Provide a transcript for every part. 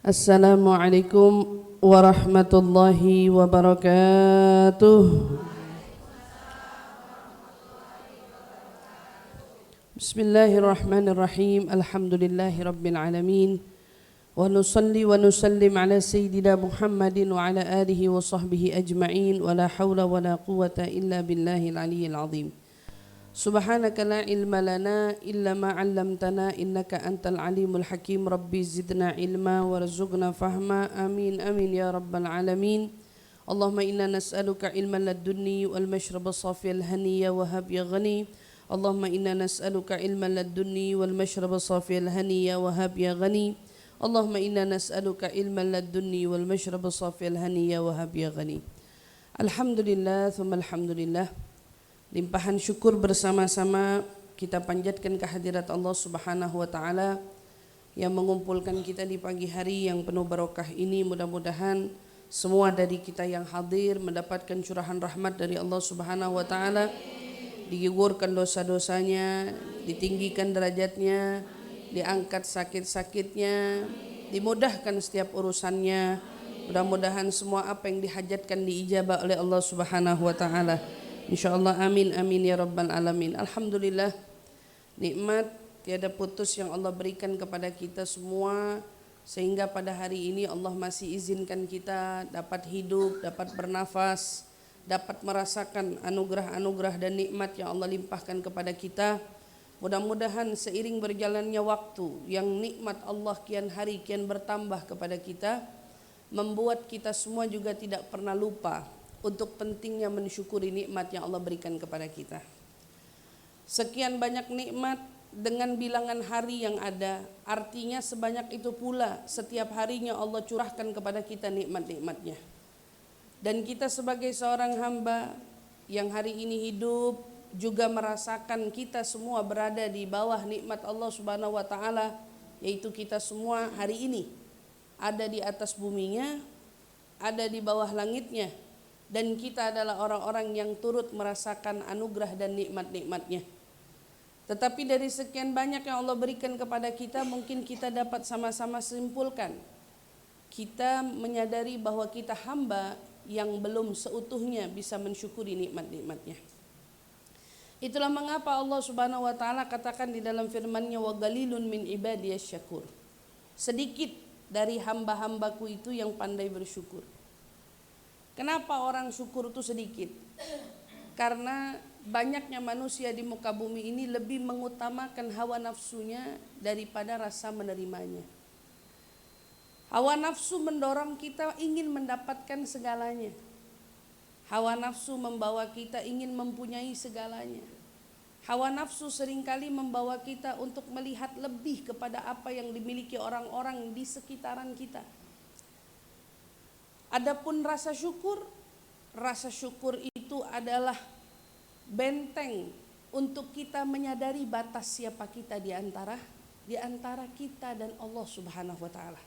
Assalamualaikum warahmatullahi wabarakatuh. Bismillahirrahmanirrahim. Alhamdulillahi rabbil alamin. Wa nusalli wa nusallim ala sayyidina Muhammadin wa ala alihi wa sahbihi ajma'in. Wa la hawla wa la quwwata illa billahil aliyyil azim. Subhanaka la ilma lana illa ma 'allamtana innaka antal alimul hakim. Rabbi zidna ilma warzuqna fahma. Amin amin ya rabbal alamin. Allahumma inna nas'aluka ilman ladunni wal mashraba safiyal haniya wa hab ya ghani. Allahumma inna nas'aluka ilman ladunni wal mashraba safiyal haniya wa hab ya ghani. Allahumma inna nas'aluka ilman ladunni wal mashraba safiyal haniya wa hab ya ghani. Alhamdulillah thumma alhamdulillah. Limpahan syukur bersama-sama kita panjatkan kehadirat Allah Subhanahu wa taala yang mengumpulkan kita di pagi hari yang penuh barokah ini. Mudah-mudahan semua dari kita yang hadir mendapatkan curahan rahmat dari Allah Subhanahu wa taala, digugurkan dosa-dosanya, ditinggikan derajatnya, diangkat sakit-sakitnya, dimudahkan setiap urusannya. Mudah-mudahan semua apa yang dihajatkan diijabah oleh Allah Subhanahu wa taala. InsyaAllah amin amin ya rabbal alamin. Alhamdulillah, nikmat tiada putus yang Allah berikan kepada kita semua, sehingga pada hari ini Allah masih izinkan kita dapat hidup, dapat bernafas, dapat merasakan anugerah-anugerah dan nikmat yang Allah limpahkan kepada kita. Mudah-mudahan seiring berjalannya waktu yang nikmat Allah kian hari kian bertambah kepada kita, membuat kita semua juga tidak pernah lupa untuk pentingnya mensyukuri nikmat yang Allah berikan kepada kita. Sekian banyak nikmat dengan bilangan hari yang ada, artinya sebanyak itu pula setiap harinya Allah curahkan kepada kita nikmat-nikmatnya. Dan kita sebagai seorang hamba yang hari ini hidup juga merasakan kita semua berada di bawah nikmat Allah Subhanahu wa taala, yaitu kita semua hari ini ada di atas buminya, ada di bawah langitnya, dan kita adalah orang-orang yang turut merasakan anugerah dan nikmat-nikmatnya. Tetapi dari sekian banyak yang Allah berikan kepada kita, mungkin kita dapat sama-sama simpulkan, kita menyadari bahwa kita hamba yang belum seutuhnya bisa mensyukuri nikmat-nikmatnya. Itulah mengapa Allah Subhanahu wa taala katakan di dalam firman-Nya, wa galilun min ibadiyasy syakur. Sedikit dari hamba-hambaku itu yang pandai bersyukur. Kenapa orang syukur itu sedikit? Karena banyaknya manusia di muka bumi ini lebih mengutamakan hawa nafsunya daripada rasa menerimanya. Hawa nafsu mendorong kita ingin mendapatkan segalanya. Hawa nafsu membawa kita ingin mempunyai segalanya. Hawa nafsu seringkali membawa kita untuk melihat lebih kepada apa yang dimiliki orang-orang di sekitaran kita. Adapun rasa syukur itu adalah benteng untuk kita menyadari batas siapa kita di antara kita dan Allah Subhanahu wa taala.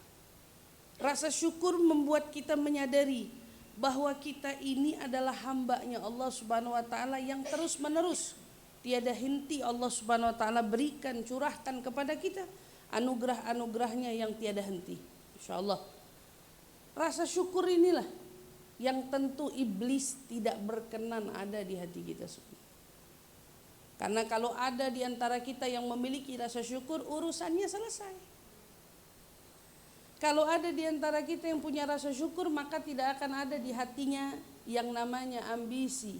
Rasa syukur membuat kita menyadari bahwa kita ini adalah hamba-Nya Allah Subhanahu wa taala yang terus-menerus tiada henti Allah Subhanahu wa taala berikan, curahkan kepada kita anugerah-anugerahnya yang tiada henti. Insyaallah. Rasa syukur inilah yang tentu iblis tidak berkenan ada di hati kita semua. Karena kalau ada di antara kita yang memiliki rasa syukur, urusannya selesai. Kalau ada di antara kita yang punya rasa syukur, maka tidak akan ada di hatinya yang namanya ambisi.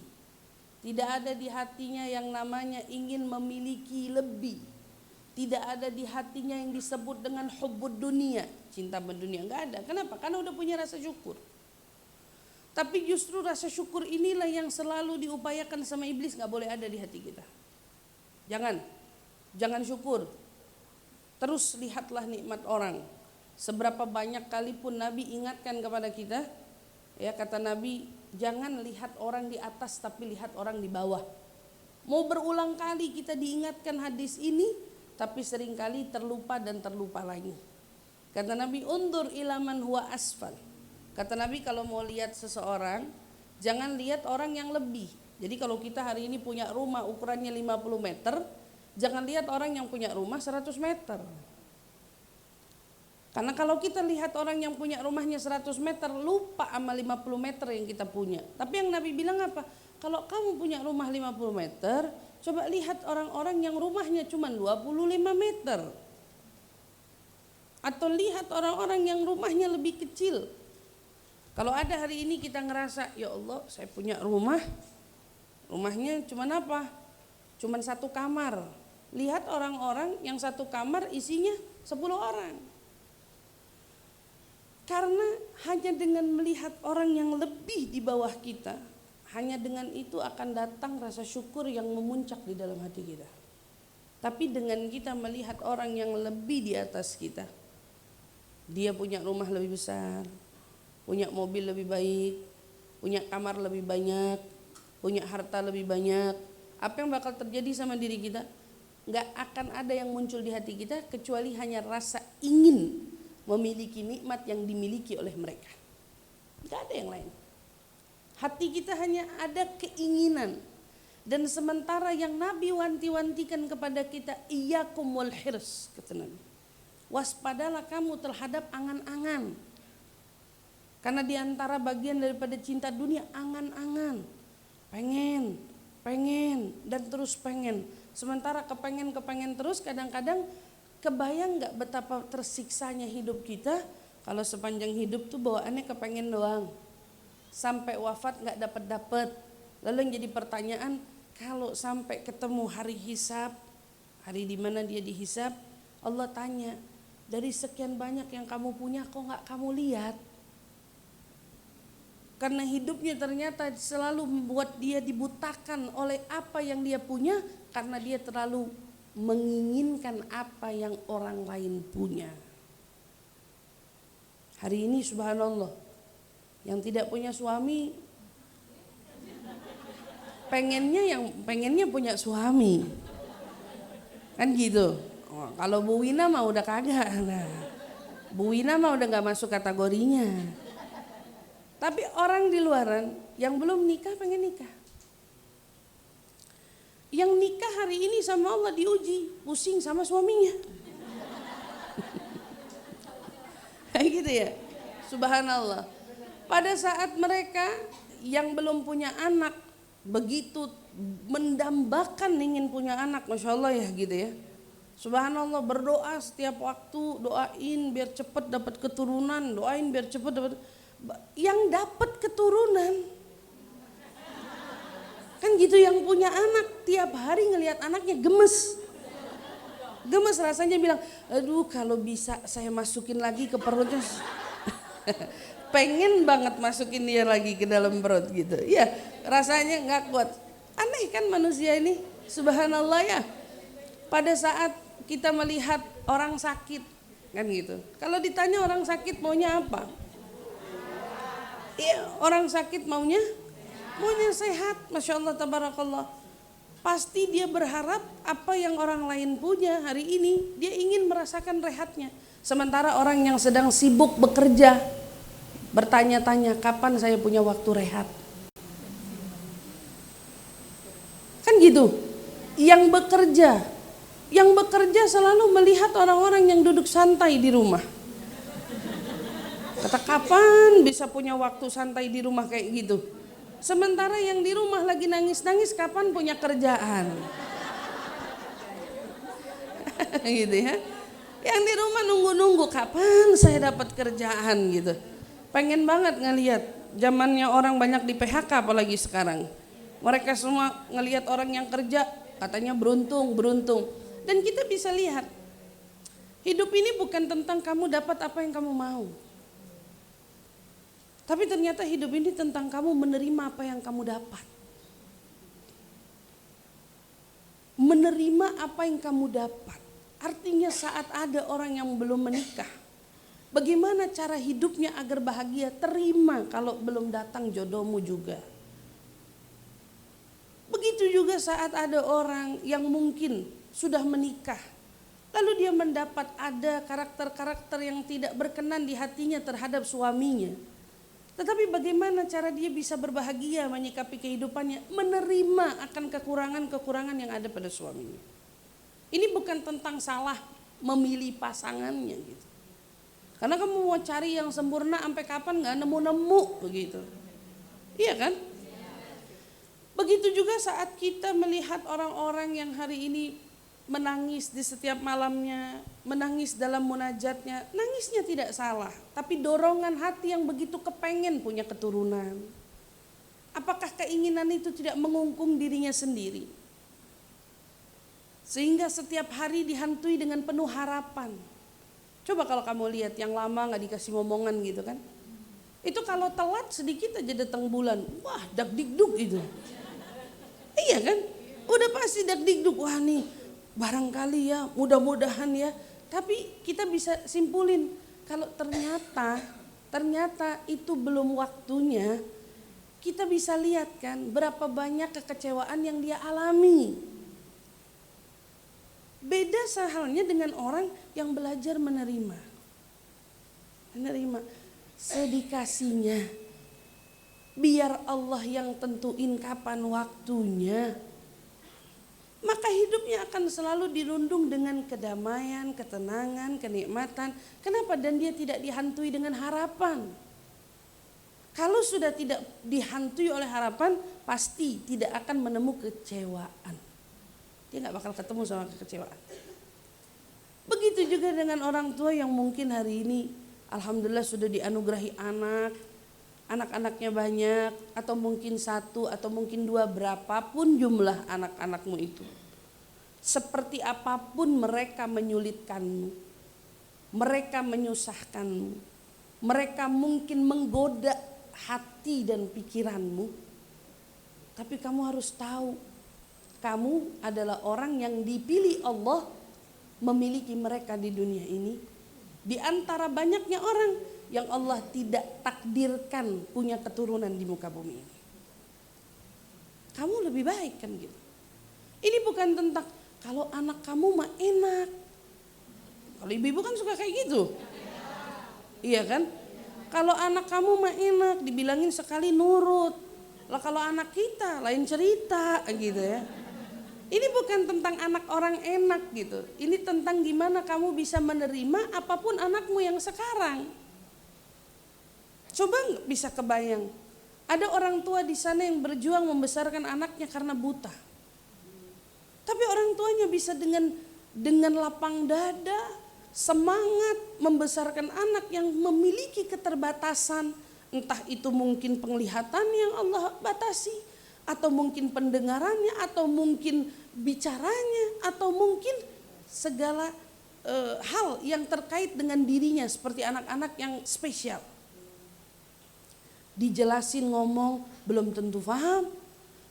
Tidak ada di hatinya yang namanya ingin memiliki lebih. Tidak ada di hatinya yang disebut dengan hubbud dunia, cinta mendunia, enggak ada. Kenapa? Karena udah punya rasa syukur. Tapi justru rasa syukur inilah yang selalu diupayakan sama iblis, enggak boleh ada di hati kita. Jangan syukur. Terus lihatlah nikmat orang. Seberapa banyak kali pun Nabi ingatkan kepada kita, ya kata Nabi, jangan lihat orang di atas tapi lihat orang di bawah. Mau berulang kali kita diingatkan hadis ini, tapi seringkali terlupa dan terlupa lagi. Kata Nabi, undur ilaman huwa asfal. Kata Nabi, kalau mau lihat seseorang, jangan lihat orang yang lebih. Jadi kalau kita hari ini punya rumah ukurannya 50 meter, jangan lihat orang yang punya rumah 100 meter. Karena kalau kita lihat orang yang punya rumahnya 100 meter, lupa sama 50 meter yang kita punya. Tapi yang Nabi bilang apa? Kalau kamu punya rumah 50 meter, coba lihat orang-orang yang rumahnya cuma 25 meter. Atau lihat orang-orang yang rumahnya lebih kecil. Kalau ada hari ini kita ngerasa, ya Allah saya punya rumahnya cuma apa? Cuma 1 kamar. Lihat orang-orang yang 1 kamar isinya 10 orang. Karena hanya dengan melihat orang yang lebih di bawah kita, hanya dengan itu akan datang rasa syukur yang memuncak di dalam hati kita. Tapi dengan kita melihat orang yang lebih di atas kita, dia punya rumah lebih besar, punya mobil lebih baik, punya kamar lebih banyak, punya harta lebih banyak, apa yang bakal terjadi sama diri kita? Gak akan ada yang muncul di hati kita kecuali hanya rasa ingin memiliki nikmat yang dimiliki oleh mereka. Gak ada yang lain. Hati kita hanya ada keinginan. Dan sementara yang Nabi wanti-wantikan kepada kita, iyyakum wal hirs, kata Nabi. Waspadalah kamu terhadap angan-angan. Karena diantara bagian daripada cinta dunia, angan-angan. Pengen, dan terus pengen. Sementara kepengen terus, kadang-kadang kebayang gak betapa tersiksanya hidup kita kalau sepanjang hidup tuh bawaannya kepengen doang. Sampai wafat gak dapet. Lalu yang jadi pertanyaan, kalau sampai ketemu hari hisab, hari dimana dia dihisab, Allah tanya, dari sekian banyak yang kamu punya kok gak kamu lihat? Karena hidupnya ternyata selalu membuat dia dibutakan oleh apa yang dia punya, karena dia terlalu menginginkan apa yang orang lain punya. Hari ini subhanallah, yang tidak punya suami pengennya punya suami, kan gitu. Oh, kalau Bu Wina mah udah kagak, nah, Bu Wina mah udah nggak masuk kategorinya. Tapi orang di luaran yang belum nikah pengen nikah. Yang nikah hari ini sama Allah diuji, pusing sama suaminya. Kayak gitu ya. Subhanallah. Pada saat mereka yang belum punya anak begitu mendambakan ingin punya anak, Masya Allah ya gitu ya. Subhanallah, berdoa setiap waktu, doain biar cepat dapat keturunan, doain biar cepat dapat. Yang dapat keturunan kan gitu, yang punya anak tiap hari ngelihat anaknya gemes rasanya, bilang aduh kalau bisa saya masukin lagi ke perutnya. Pengen banget masukin dia lagi ke dalam perut gitu ya, rasanya nggak kuat. Aneh kan manusia ini, subhanallah ya. Pada saat kita melihat orang sakit kan gitu, kalau ditanya orang sakit maunya apa? Iya, orang sakit maunya sehat, Masya Allah, tabarakallah. Pasti dia berharap apa yang orang lain punya hari ini, dia ingin merasakan rehatnya. Sementara orang yang sedang sibuk bekerja bertanya-tanya kapan saya punya waktu rehat. Kan gitu. Yang bekerja selalu melihat orang-orang yang duduk santai di rumah. Kata kapan bisa punya waktu santai di rumah kayak gitu. Sementara yang di rumah lagi nangis-nangis kapan punya kerjaan. Gitu ya. Yang di rumah nunggu-nunggu kapan saya dapat kerjaan gitu. Pengen banget ngelihat zamannya orang banyak di PHK apalagi sekarang. Mereka semua ngelihat orang yang kerja katanya beruntung. Dan kita bisa lihat hidup ini bukan tentang kamu dapat apa yang kamu mau. Tapi ternyata hidup ini tentang kamu menerima apa yang kamu dapat. Menerima apa yang kamu dapat. Artinya saat ada orang yang belum menikah, bagaimana cara hidupnya agar bahagia? Terima kalau belum datang jodohmu juga. Begitu juga saat ada orang yang mungkin sudah menikah, lalu dia mendapat ada karakter-karakter yang tidak berkenan di hatinya terhadap suaminya. Tetapi bagaimana cara dia bisa berbahagia menyikapi kehidupannya, menerima akan kekurangan-kekurangan yang ada pada suaminya. Ini bukan tentang salah memilih pasangannya gitu. Karena kamu mau cari yang sempurna sampai kapan nggak nemu-nemu begitu. Iya kan? Begitu juga saat kita melihat orang-orang yang hari ini menangis di setiap malamnya, menangis dalam munajatnya, nangisnya tidak salah, tapi dorongan hati yang begitu kepengen punya keturunan. Apakah keinginan itu tidak mengungkung dirinya sendiri? Sehingga setiap hari dihantui dengan penuh harapan. Coba kalau kamu lihat yang lama gak dikasih ngomongan gitu kan. Itu kalau telat sedikit aja datang bulan, wah dak-dikduk itu. Iya kan? Udah pasti dak-dikduk, wah nih barangkali ya, mudah-mudahan ya. Tapi kita bisa simpulin kalau ternyata itu belum waktunya. Kita bisa lihat kan berapa banyak kekecewaan yang dia alami. Beda halnya dengan orang yang belajar menerima. Menerima sedikasinya. Biar Allah yang tentuin kapan waktunya. Maka hidupnya akan selalu dirundung dengan kedamaian, ketenangan, kenikmatan. Kenapa? Dan dia tidak dihantui dengan harapan. Kalau sudah tidak dihantui oleh harapan, pasti tidak akan menemukan kecewaan. Dia gak bakal ketemu sama kekecewaan. Begitu juga dengan orang tua yang mungkin hari ini alhamdulillah sudah dianugerahi anak-anaknya banyak, atau mungkin 1 atau mungkin 2, berapapun jumlah anak-anakmu itu. Seperti apapun mereka menyulitkanmu, mereka menyusahkanmu, mereka mungkin menggoda hati dan pikiranmu. Tapi kamu harus tahu, kamu adalah orang yang dipilih Allah memiliki mereka di dunia ini. Di antara banyaknya orang yang Allah tidak takdirkan punya keturunan di muka bumi ini. Kamu lebih baik kan gitu. Ini bukan tentang kalau anak kamu mah enak. Kalau ibu-ibu kan suka kayak gitu. Iya kan? Kalau anak kamu mah enak, dibilangin sekali nurut. Lah kalau anak kita lain cerita gitu ya. Ini bukan tentang anak orang enak gitu. Ini tentang gimana kamu bisa menerima apapun anakmu yang sekarang. Coba bisa kebayang, ada orang tua di sana yang berjuang membesarkan anaknya karena buta. Tapi orang tuanya bisa dengan lapang dada, semangat membesarkan anak yang memiliki keterbatasan. Entah itu mungkin penglihatan yang Allah batasi, atau mungkin pendengarannya, atau mungkin bicaranya, atau mungkin segala hal yang terkait dengan dirinya seperti anak-anak yang spesial. Dijelasin ngomong belum tentu paham.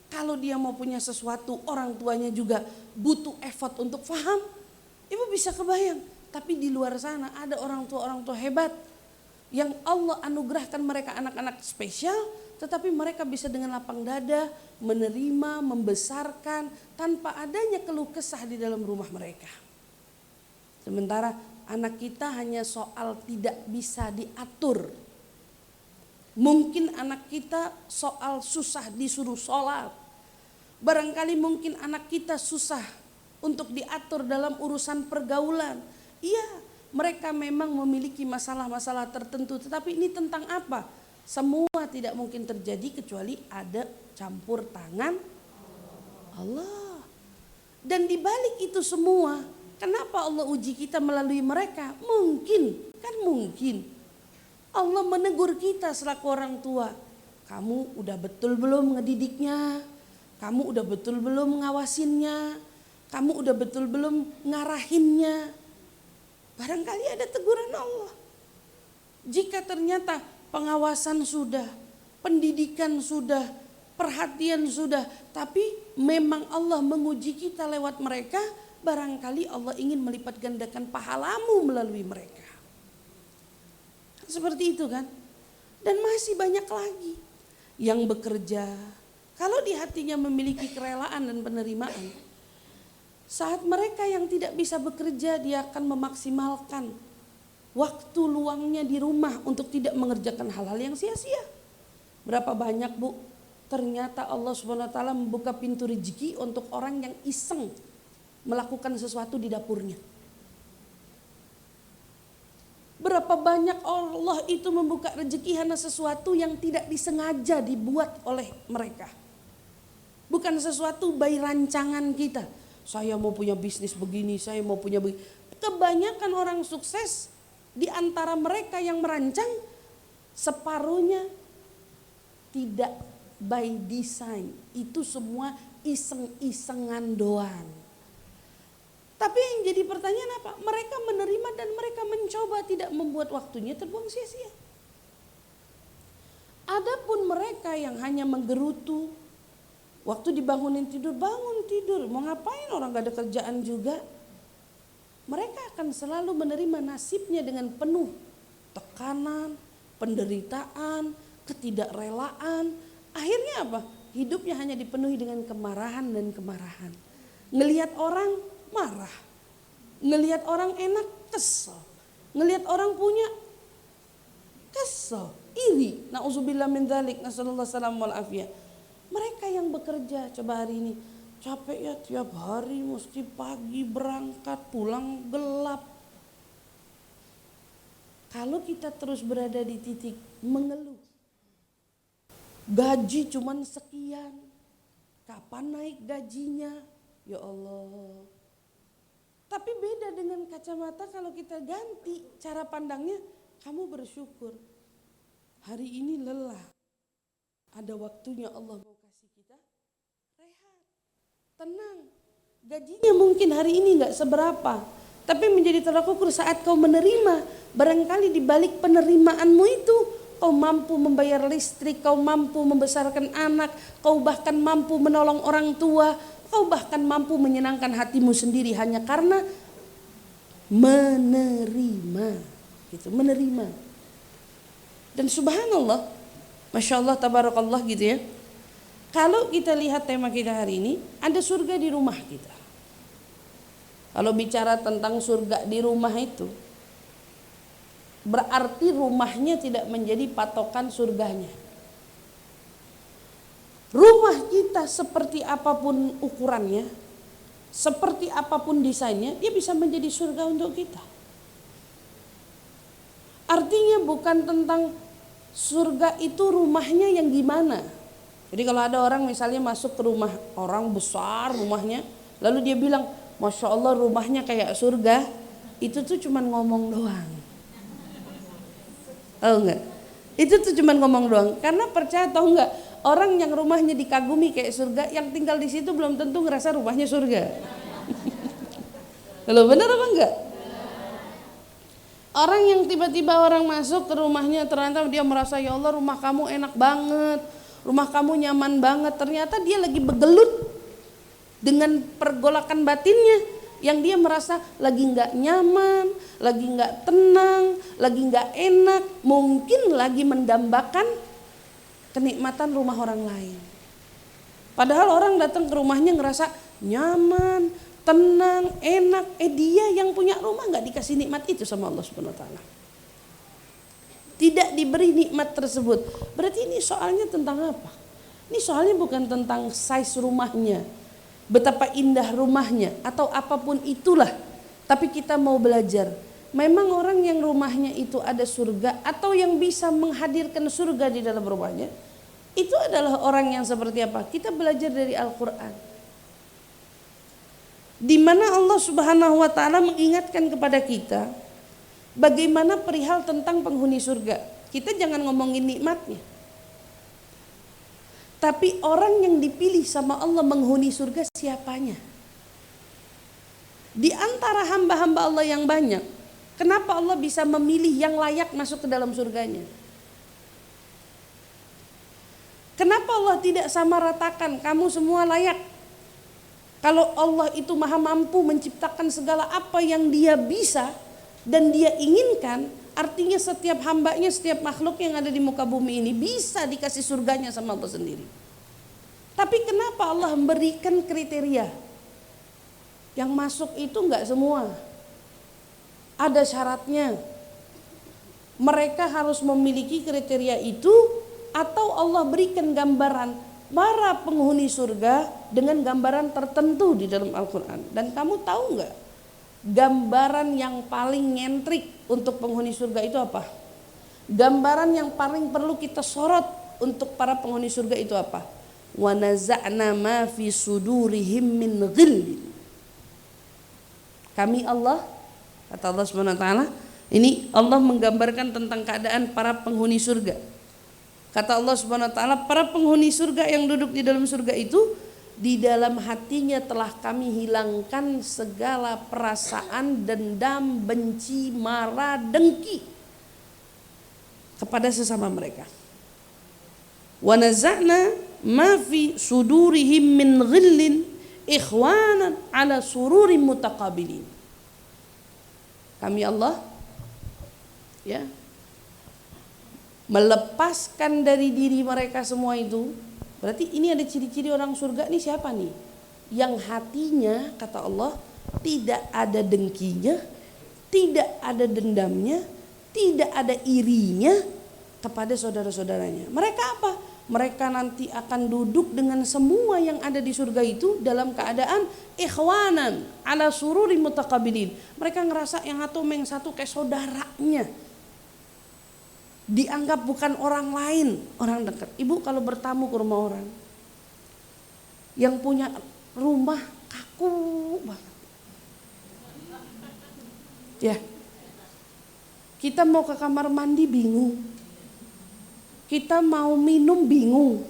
Kalau dia mau punya sesuatu, orang tuanya juga butuh effort untuk paham. Ibu bisa kebayang, tapi di luar sana ada orang tua hebat yang Allah anugerahkan mereka anak-anak spesial, tetapi mereka bisa dengan lapang dada menerima, membesarkan tanpa adanya keluh kesah di dalam rumah mereka. Sementara anak kita hanya soal tidak bisa diatur. Mungkin anak kita soal susah disuruh sholat. Barangkali mungkin anak kita susah untuk diatur dalam urusan pergaulan. Iya, mereka memang memiliki masalah-masalah tertentu. Tetapi ini tentang apa? Semua tidak mungkin terjadi kecuali ada campur tangan Allah. Dan dibalik itu semua, kenapa Allah uji kita melalui mereka? Mungkin, kan mungkin. Allah menegur kita selaku orang tua. Kamu udah betul belum ngedidiknya? Kamu udah betul belum ngawasinnya? Kamu udah betul belum ngarahinnya? Barangkali ada teguran Allah. Jika ternyata pengawasan sudah, pendidikan sudah, perhatian sudah, tapi memang Allah menguji kita lewat mereka, barangkali Allah ingin melipat gandakan pahalamu melalui mereka. Seperti itu kan. Dan masih banyak lagi yang bekerja. Kalau di hatinya memiliki kerelaan dan penerimaan, saat mereka yang tidak bisa bekerja, dia akan memaksimalkan waktu luangnya di rumah untuk tidak mengerjakan hal-hal yang sia-sia. Berapa banyak Bu, ternyata Allah SWT membuka pintu rezeki untuk orang yang iseng melakukan sesuatu di dapurnya. Berapa banyak Allah itu membuka rezeki karena sesuatu yang tidak disengaja dibuat oleh mereka. Bukan sesuatu by rancangan kita. Saya mau punya bisnis begini, saya mau punya begini. Kebanyakan orang sukses di antara mereka yang merancang, separuhnya tidak by design. Itu semua iseng-isengan doang. Tapi yang jadi pertanyaan apa? Mereka menerima dan mereka mencoba, tidak membuat waktunya terbuang sia-sia. Adapun mereka yang hanya menggerutu, waktu dibangunin tidur, bangun tidur. Mau ngapain, orang gak ada kerjaan juga. Mereka akan selalu menerima nasibnya dengan penuh tekanan, penderitaan, ketidakrelaan. Akhirnya apa? Hidupnya hanya dipenuhi dengan kemarahan dan kemarahan. Ngelihat orang marah, ngelihat orang enak kesel, ngelihat orang punya kesel, iri. Nauzubillah min dzalik, nasallallahu salam wal afiyah. Mereka yang bekerja, coba hari ini capek ya, tiap hari mesti pagi berangkat, pulang gelap. Kalau kita terus berada di titik mengeluh, gaji cuman sekian, kapan naik gajinya? Ya Allah. Tapi beda dengan kacamata kalau kita ganti cara pandangnya, kamu bersyukur. Hari ini lelah, ada waktunya Allah mau kasih kita rehat, tenang. Gajinya mungkin hari ini gak seberapa, tapi menjadi tolak ukur saat kau menerima. Barangkali di balik penerimaanmu itu, kau mampu membayar listrik, kau mampu membesarkan anak, kau bahkan mampu menolong orang tua. Kau bahkan mampu menyenangkan hatimu sendiri hanya karena menerima, gitu, menerima. Dan subhanallah, masya Allah, tabarakallah gitu ya. Kalau kita lihat tema kita hari ini, ada surga di rumah kita. Kalau bicara tentang surga di rumah itu, berarti rumahnya tidak menjadi patokan surganya. Rumah kita seperti apapun ukurannya, seperti apapun desainnya, dia bisa menjadi surga untuk kita. Artinya bukan tentang surga itu rumahnya yang gimana. Jadi kalau ada orang misalnya masuk ke rumah orang besar rumahnya, lalu dia bilang, Masya Allah rumahnya kayak surga, itu tuh cuman ngomong doang. Tahu nggak? Itu tuh cuman ngomong doang. Karena percaya atau enggak, orang yang rumahnya dikagumi kayak surga, yang tinggal di situ belum tentu ngerasa rumahnya surga. Kalau benar apa enggak? Orang yang tiba-tiba orang masuk ke rumahnya, ternyata dia merasa, ya Allah rumah kamu enak banget, rumah kamu nyaman banget. Ternyata dia lagi begelut dengan pergolakan batinnya, yang dia merasa lagi nggak nyaman, lagi nggak tenang, lagi nggak enak, mungkin lagi mendambakan kenikmatan rumah orang lain. Padahal orang datang ke rumahnya ngerasa nyaman, tenang, enak. Dia yang punya rumah nggak dikasih nikmat itu sama Allah Subhanahu Wa Taala. Tidak diberi nikmat tersebut. Berarti ini soalnya tentang apa? Ini soalnya bukan tentang size rumahnya, betapa indah rumahnya, atau apapun itulah. Tapi kita mau belajar. Memang orang yang rumahnya itu ada surga, atau yang bisa menghadirkan surga di dalam rumahnya, itu adalah orang yang seperti apa? Kita belajar dari Al-Quran, di mana Allah Subhanahu Wa Taala mengingatkan kepada kita bagaimana perihal tentang penghuni surga. Kita jangan ngomongin nikmatnya, tapi orang yang dipilih sama Allah menghuni surga siapanya? Di antara hamba-hamba Allah yang banyak, kenapa Allah bisa memilih yang layak masuk ke dalam surganya? Kenapa Allah tidak sama ratakan kamu semua layak? Kalau Allah itu maha mampu menciptakan segala apa yang dia bisa dan dia inginkan, artinya setiap hambanya, setiap makhluk yang ada di muka bumi ini bisa dikasih surganya sama Allah sendiri. Tapi kenapa Allah memberikan kriteria? Yang masuk itu enggak semua, ada syaratnya. Mereka harus memiliki kriteria itu, atau Allah berikan gambaran para penghuni surga dengan gambaran tertentu di dalam Al-Quran. Dan kamu tahu nggak, gambaran yang paling nyentrik untuk penghuni surga itu apa? Gambaran yang paling perlu kita sorot untuk para penghuni surga itu apa? Wa naza'na ma fi sudurihim min ghillin. Kami Allah, kata Allah Subhanahu wa taala, ini Allah menggambarkan tentang keadaan para penghuni surga. Kata Allah Subhanahu wa taala, para penghuni surga yang duduk di dalam surga itu, di dalam hatinya telah kami hilangkan segala perasaan dendam, benci, marah, dengki kepada sesama mereka. Wa naza'na ma fi sudurihim min ghillin ikhwanan ala sururin mutaqabilin. Kami Allah ya melepaskan dari diri mereka semua itu. Berarti ini ada ciri-ciri orang surga nih siapa nih? Yang hatinya, kata Allah, tidak ada dengkinya, tidak ada dendamnya, tidak ada irinya kepada saudara-saudaranya. Mereka apa? Mereka nanti akan duduk dengan semua yang ada di surga itu dalam keadaan ikhwanan ala sururi mutaqabilin. Mereka ngerasa yang satu kayak saudaranya. Dianggap bukan orang lain, orang dekat. Ibu kalau bertamu ke rumah orang yang punya rumah kaku banget, ya, kita mau ke kamar mandi bingung, kita mau minum bingung,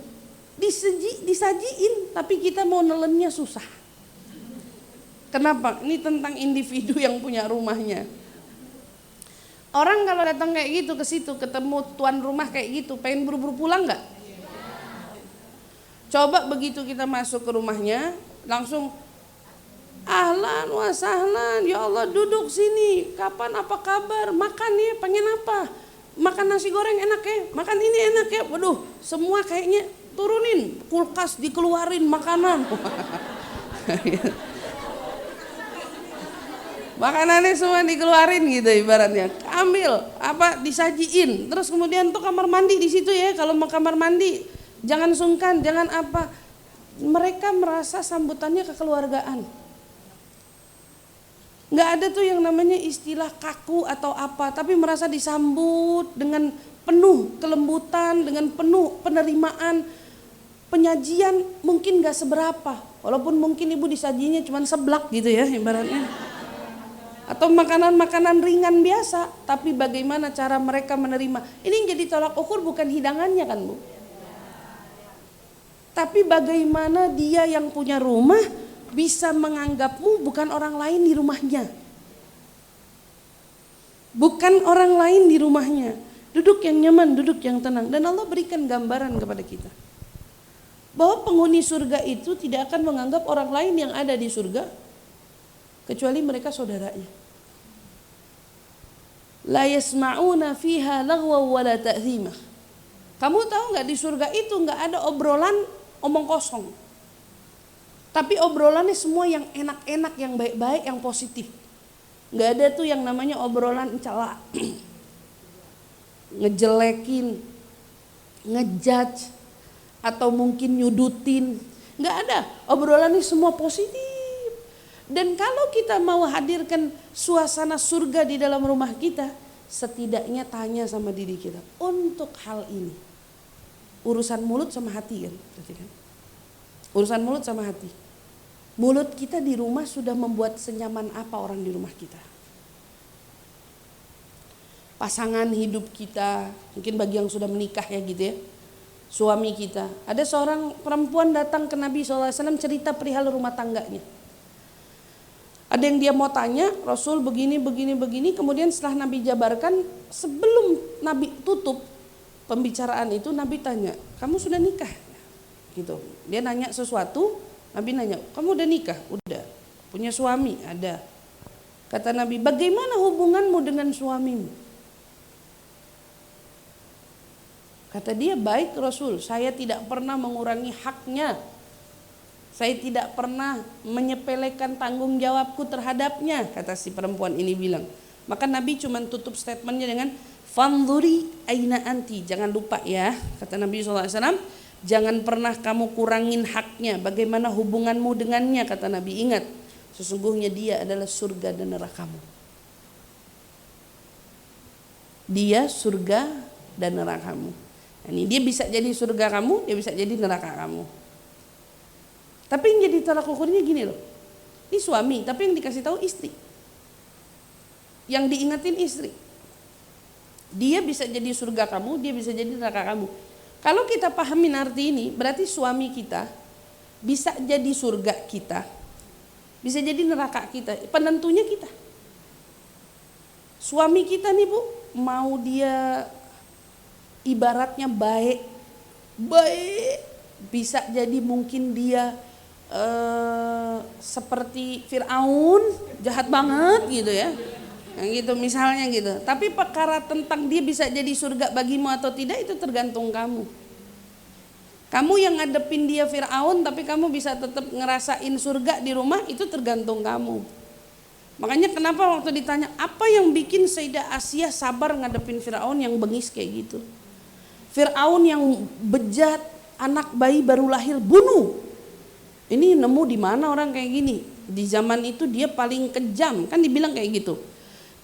disajiin tapi kita mau nelennya susah. Kenapa? Ini tentang individu yang punya rumahnya. Orang kalau datang kayak gitu ke situ, ketemu tuan rumah kayak gitu, pengen buru-buru pulang nggak? Coba begitu kita masuk ke rumahnya, langsung ahlan wa sahlan, ya Allah duduk sini, kapan apa kabar, makan ya, pengen apa? Makan nasi goreng enak ya, makan ini enak ya, waduh semua kayaknya turunin, kulkas dikeluarin makanan. Makanannya semua dikeluarin gitu ibaratnya, ambil apa disajiin, terus kemudian tuh kamar mandi di situ ya, kalau mau kamar mandi jangan sungkan, jangan apa, mereka merasa sambutannya kekeluargaan. Nggak ada tuh yang namanya istilah kaku atau apa, tapi merasa disambut dengan penuh kelembutan, dengan penuh penerimaan. Penyajian mungkin nggak seberapa, walaupun mungkin ibu disajinya cuma seblak gitu ya ibaratnya. Atau makanan-makanan ringan biasa, tapi bagaimana cara mereka menerima. Ini yang jadi tolak ukur bukan hidangannya kan Bu, tapi bagaimana dia yang punya rumah bisa menganggapmu bukan orang lain di rumahnya, bukan orang lain di rumahnya. Duduk yang nyaman, duduk yang tenang. Dan Allah berikan gambaran kepada kita bahwa penghuni surga itu tidak akan menganggap orang lain yang ada di surga kecuali mereka saudaranya. La yasma'una fiha lagwa wala ta'thima. Kamu tahu nggak di surga itu nggak ada obrolan omong kosong. Tapi obrolannya semua yang enak-enak, yang baik-baik, yang positif. Nggak ada tuh yang namanya obrolan cela, ngejelekin, ngejudge, atau mungkin nyudutin. Nggak ada. Obrolannya semua positif. Dan kalau kita mau hadirkan suasana surga di dalam rumah kita, setidaknya tanya sama diri kita, untuk hal ini, urusan mulut sama hati kan? Urusan mulut sama hati. Mulut kita di rumah sudah membuat senyaman apa orang di rumah kita? Pasangan hidup kita, mungkin bagi yang sudah menikah ya gitu ya, suami kita. Ada seorang perempuan datang ke Nabi SAW cerita perihal rumah tangganya. Ada yang dia mau tanya, Rasul begini, kemudian setelah Nabi jabarkan, sebelum Nabi tutup pembicaraan itu, Nabi tanya, kamu sudah nikah? Gitu. Dia nanya sesuatu, Nabi nanya, kamu udah nikah? Udah. Punya suami? Ada. Kata Nabi, bagaimana hubunganmu dengan suamimu? Kata dia, baik Rasul, saya tidak pernah mengurangi haknya. Saya tidak pernah menyepelekan tanggung jawabku terhadapnya, kata si perempuan ini bilang. Maka Nabi cuma tutup statementnya dengan fanzuri aina anti. Jangan lupa ya, kata Nabi SAW, jangan pernah kamu kurangin haknya. Bagaimana hubunganmu dengannya, kata Nabi. Ingat, sesungguhnya dia adalah surga dan nerakamu. dia surga dan nerakamu. Ini dia bisa jadi surga kamu, dia bisa jadi neraka kamu. Tapi yang jadi tolak ukurnya gini loh. Ini suami, tapi yang dikasih tahu istri. Yang diingetin istri. Dia bisa jadi surga kamu, dia bisa jadi neraka kamu. Kalau kita pahamin arti ini, berarti suami kita bisa jadi surga kita, bisa jadi neraka kita. Penentunya kita. Suami kita nih Bu, mau dia ibaratnya baik, bisa jadi mungkin dia seperti Fir'aun, jahat banget gitu ya. Yang gitu misalnya gitu. Tapi perkara tentang dia bisa jadi surga bagimu atau tidak itu tergantung kamu. Kamu yang ngadepin dia Fir'aun tapi kamu bisa tetap ngerasain surga di rumah, itu tergantung kamu. Makanya kenapa waktu ditanya apa yang bikin Sayyidah Asiyah sabar ngadepin Fir'aun yang bengis kayak gitu. Fir'aun yang bejat, anak bayi baru lahir bunuh. Ini nemu di mana orang kayak gini? Di zaman itu dia paling kejam, kan dibilang kayak gitu.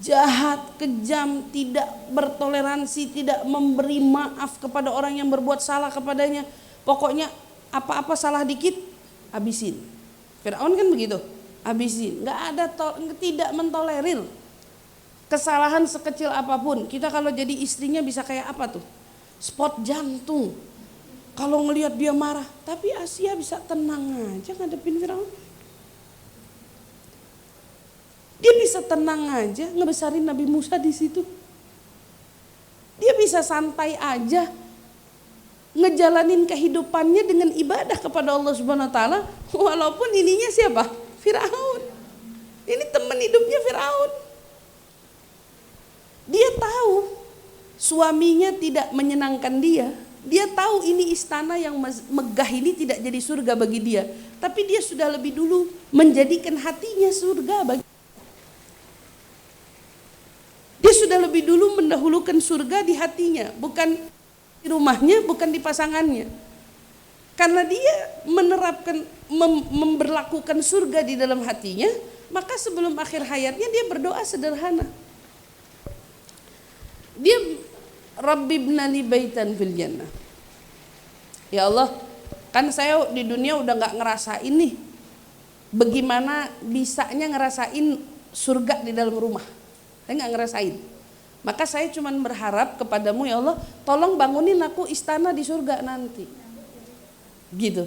Jahat, kejam, tidak bertoleransi, tidak memberi maaf kepada orang yang berbuat salah kepadanya. Pokoknya apa-apa salah dikit, habisin. Fir'aun kan begitu, habisin. Nggak ada, tidak mentolerir kesalahan sekecil apapun. Kita kalau jadi istrinya bisa kayak apa tuh? Spot jantung. Kalau ngelihat dia marah, tapi Asia bisa tenang aja ngadepin Fir'aun. Dia bisa tenang aja ngebesarin Nabi Musa di situ. Dia bisa santai aja ngejalanin kehidupannya dengan ibadah kepada Allah Subhanahu wa taala, walaupun ininya siapa? Firaun. Ini teman hidupnya Firaun. Dia tahu suaminya tidak menyenangkan dia. Dia tahu ini istana yang megah ini tidak jadi surga bagi dia, tapi dia sudah lebih dulu menjadikan hatinya surga bagi. Dia sudah lebih dulu mendahulukan surga di hatinya, bukan di rumahnya, bukan di pasangannya. Karena dia menerapkan, memberlakukan surga di dalam hatinya, maka sebelum akhir hayatnya dia berdoa sederhana. Dia Rabbi ibnali baitan fil jannah. Ya Allah, kan saya di dunia udah gak ngerasain nih bagaimana bisanya ngerasain surga di dalam rumah. Saya gak ngerasain. Maka saya cuma berharap kepadamu ya Allah, tolong bangunin aku istana di surga nanti. Gitu.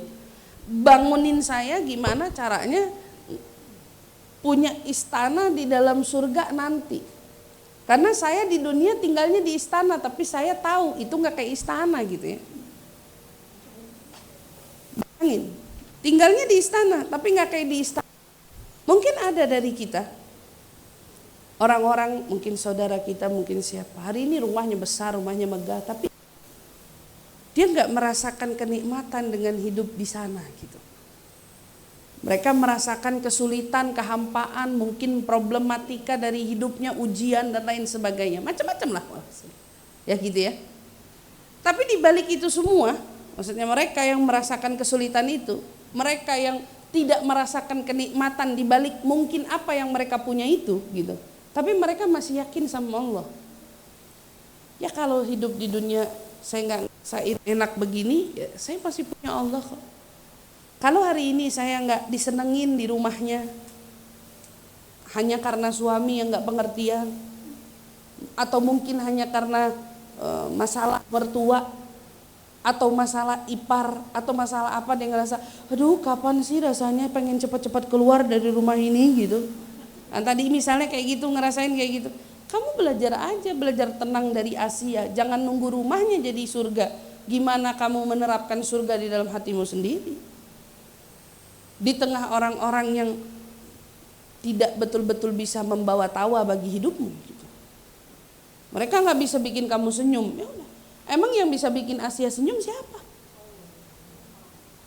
Bangunin saya gimana caranya punya istana di dalam surga nanti. Karena saya di dunia tinggalnya di istana, tapi saya tahu itu gak kayak istana gitu ya. Bayangin, tinggalnya di istana, tapi gak kayak di istana. Mungkin ada dari kita, orang-orang, mungkin saudara kita, mungkin siapa, hari ini rumahnya besar, rumahnya megah, tapi dia gak merasakan kenikmatan dengan hidup di sana gitu. Mereka merasakan kesulitan, kehampaan, mungkin problematika dari hidupnya, ujian dan lain sebagainya. Macam-macam lah. Ya gitu ya. Tapi di balik itu semua, maksudnya mereka yang merasakan kesulitan itu, mereka yang tidak merasakan kenikmatan di balik mungkin apa yang mereka punya itu gitu. Tapi mereka masih yakin sama Allah. Ya kalau hidup di dunia saya enak begini, ya saya masih punya Allah kok. Kalau hari ini saya nggak disenengin di rumahnya hanya karena suami yang nggak pengertian, atau mungkin hanya karena masalah mertua, atau masalah ipar, atau masalah apa, dia ngerasa, aduh kapan sih rasanya pengen cepat-cepat keluar dari rumah ini gitu. Nah, tadi misalnya kayak gitu, ngerasain kayak gitu, kamu belajar aja, belajar tenang dari Asia. Jangan nunggu rumahnya jadi surga. Gimana kamu menerapkan surga di dalam hatimu sendiri? Di tengah orang-orang yang tidak betul-betul bisa membawa tawa bagi hidupmu gitu. Mereka gak bisa bikin kamu senyum. Ya udah. Emang yang bisa bikin Asia senyum siapa?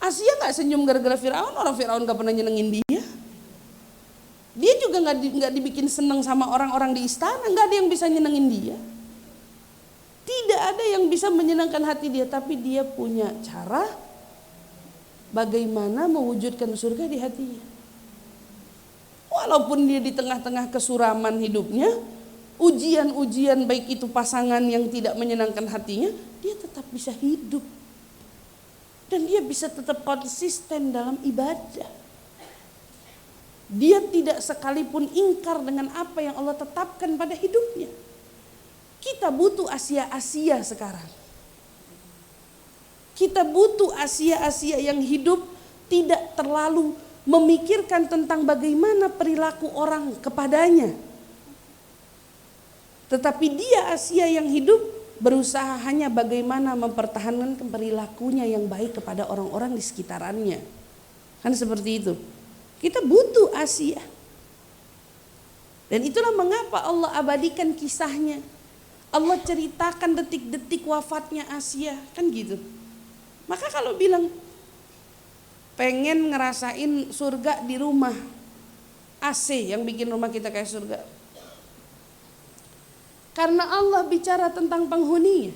Asia gak senyum gara-gara Firaun. Orang Firaun gak pernah nyenengin dia. Dia juga gak dibikin seneng sama orang-orang di istana. Gak ada yang bisa nyenengin dia. Tidak ada yang bisa menyenangkan hati dia. Tapi dia punya cara bagaimana mewujudkan surga di hatinya. Walaupun dia di tengah-tengah kesuraman hidupnya, ujian-ujian baik itu pasangan yang tidak menyenangkan hatinya, dia tetap bisa hidup. Dan dia bisa tetap konsisten dalam ibadah. Dia tidak sekalipun ingkar dengan apa yang Allah tetapkan pada hidupnya. Kita butuh Asia-Asia sekarang. Kita butuh Asia-Asia yang hidup tidak terlalu memikirkan tentang bagaimana perilaku orang kepadanya. Tetapi dia Asia yang hidup berusaha hanya bagaimana mempertahankan perilakunya yang baik kepada orang-orang di sekitarannya. Kan seperti itu. Kita butuh Asia. Dan itulah mengapa Allah abadikan kisahnya. Allah ceritakan detik-detik wafatnya Asia. Kan gitu. Maka kalau bilang pengen ngerasain surga di rumah, AC yang bikin rumah kita kayak surga. Karena Allah bicara tentang penghuninya.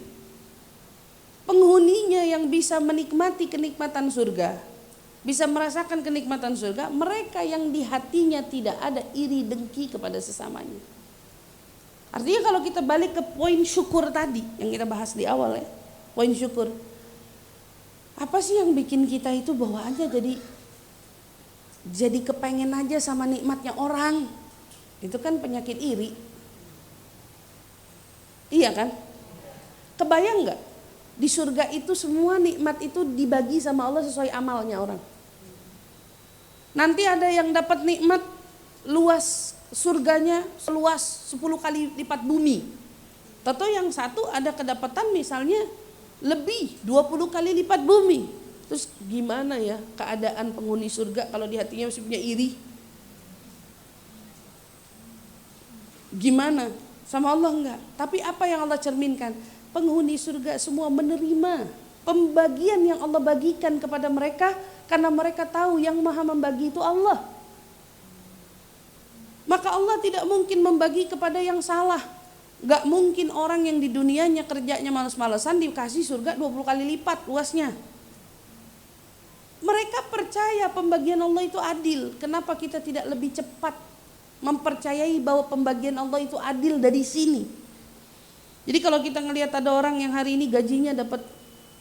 Penghuninya yang bisa menikmati kenikmatan surga, bisa merasakan kenikmatan surga, mereka yang di hatinya tidak ada iri dengki kepada sesamanya. Artinya kalau kita balik ke poin syukur tadi yang kita bahas di awal ya, poin syukur. Apa sih yang bikin kita itu bawaannya jadi kepengen aja sama nikmatnya orang? Itu kan penyakit iri. Iya kan? Kebayang nggak? Di surga itu semua nikmat itu dibagi sama Allah sesuai amalnya orang. Nanti ada yang dapat nikmat luas surganya seluas 10 kali lipat bumi. Atau yang satu ada kedapatan misalnya lebih 20 kali lipat bumi. Terus gimana ya keadaan penghuni surga kalau di hatinya masih punya iri? Gimana? Sama Allah enggak. Tapi apa yang Allah cerminkan? Penghuni surga semua menerima pembagian yang Allah bagikan kepada mereka karena mereka tahu yang maha membagi itu Allah. Maka Allah tidak mungkin membagi kepada yang salah. Gak mungkin orang yang di dunianya kerjanya males-malesan dikasih surga 20 kali lipat luasnya. Mereka percaya pembagian Allah itu adil. Kenapa kita tidak lebih cepat mempercayai bahwa pembagian Allah itu adil dari sini? Jadi kalau kita ngelihat ada orang yang hari ini gajinya dapat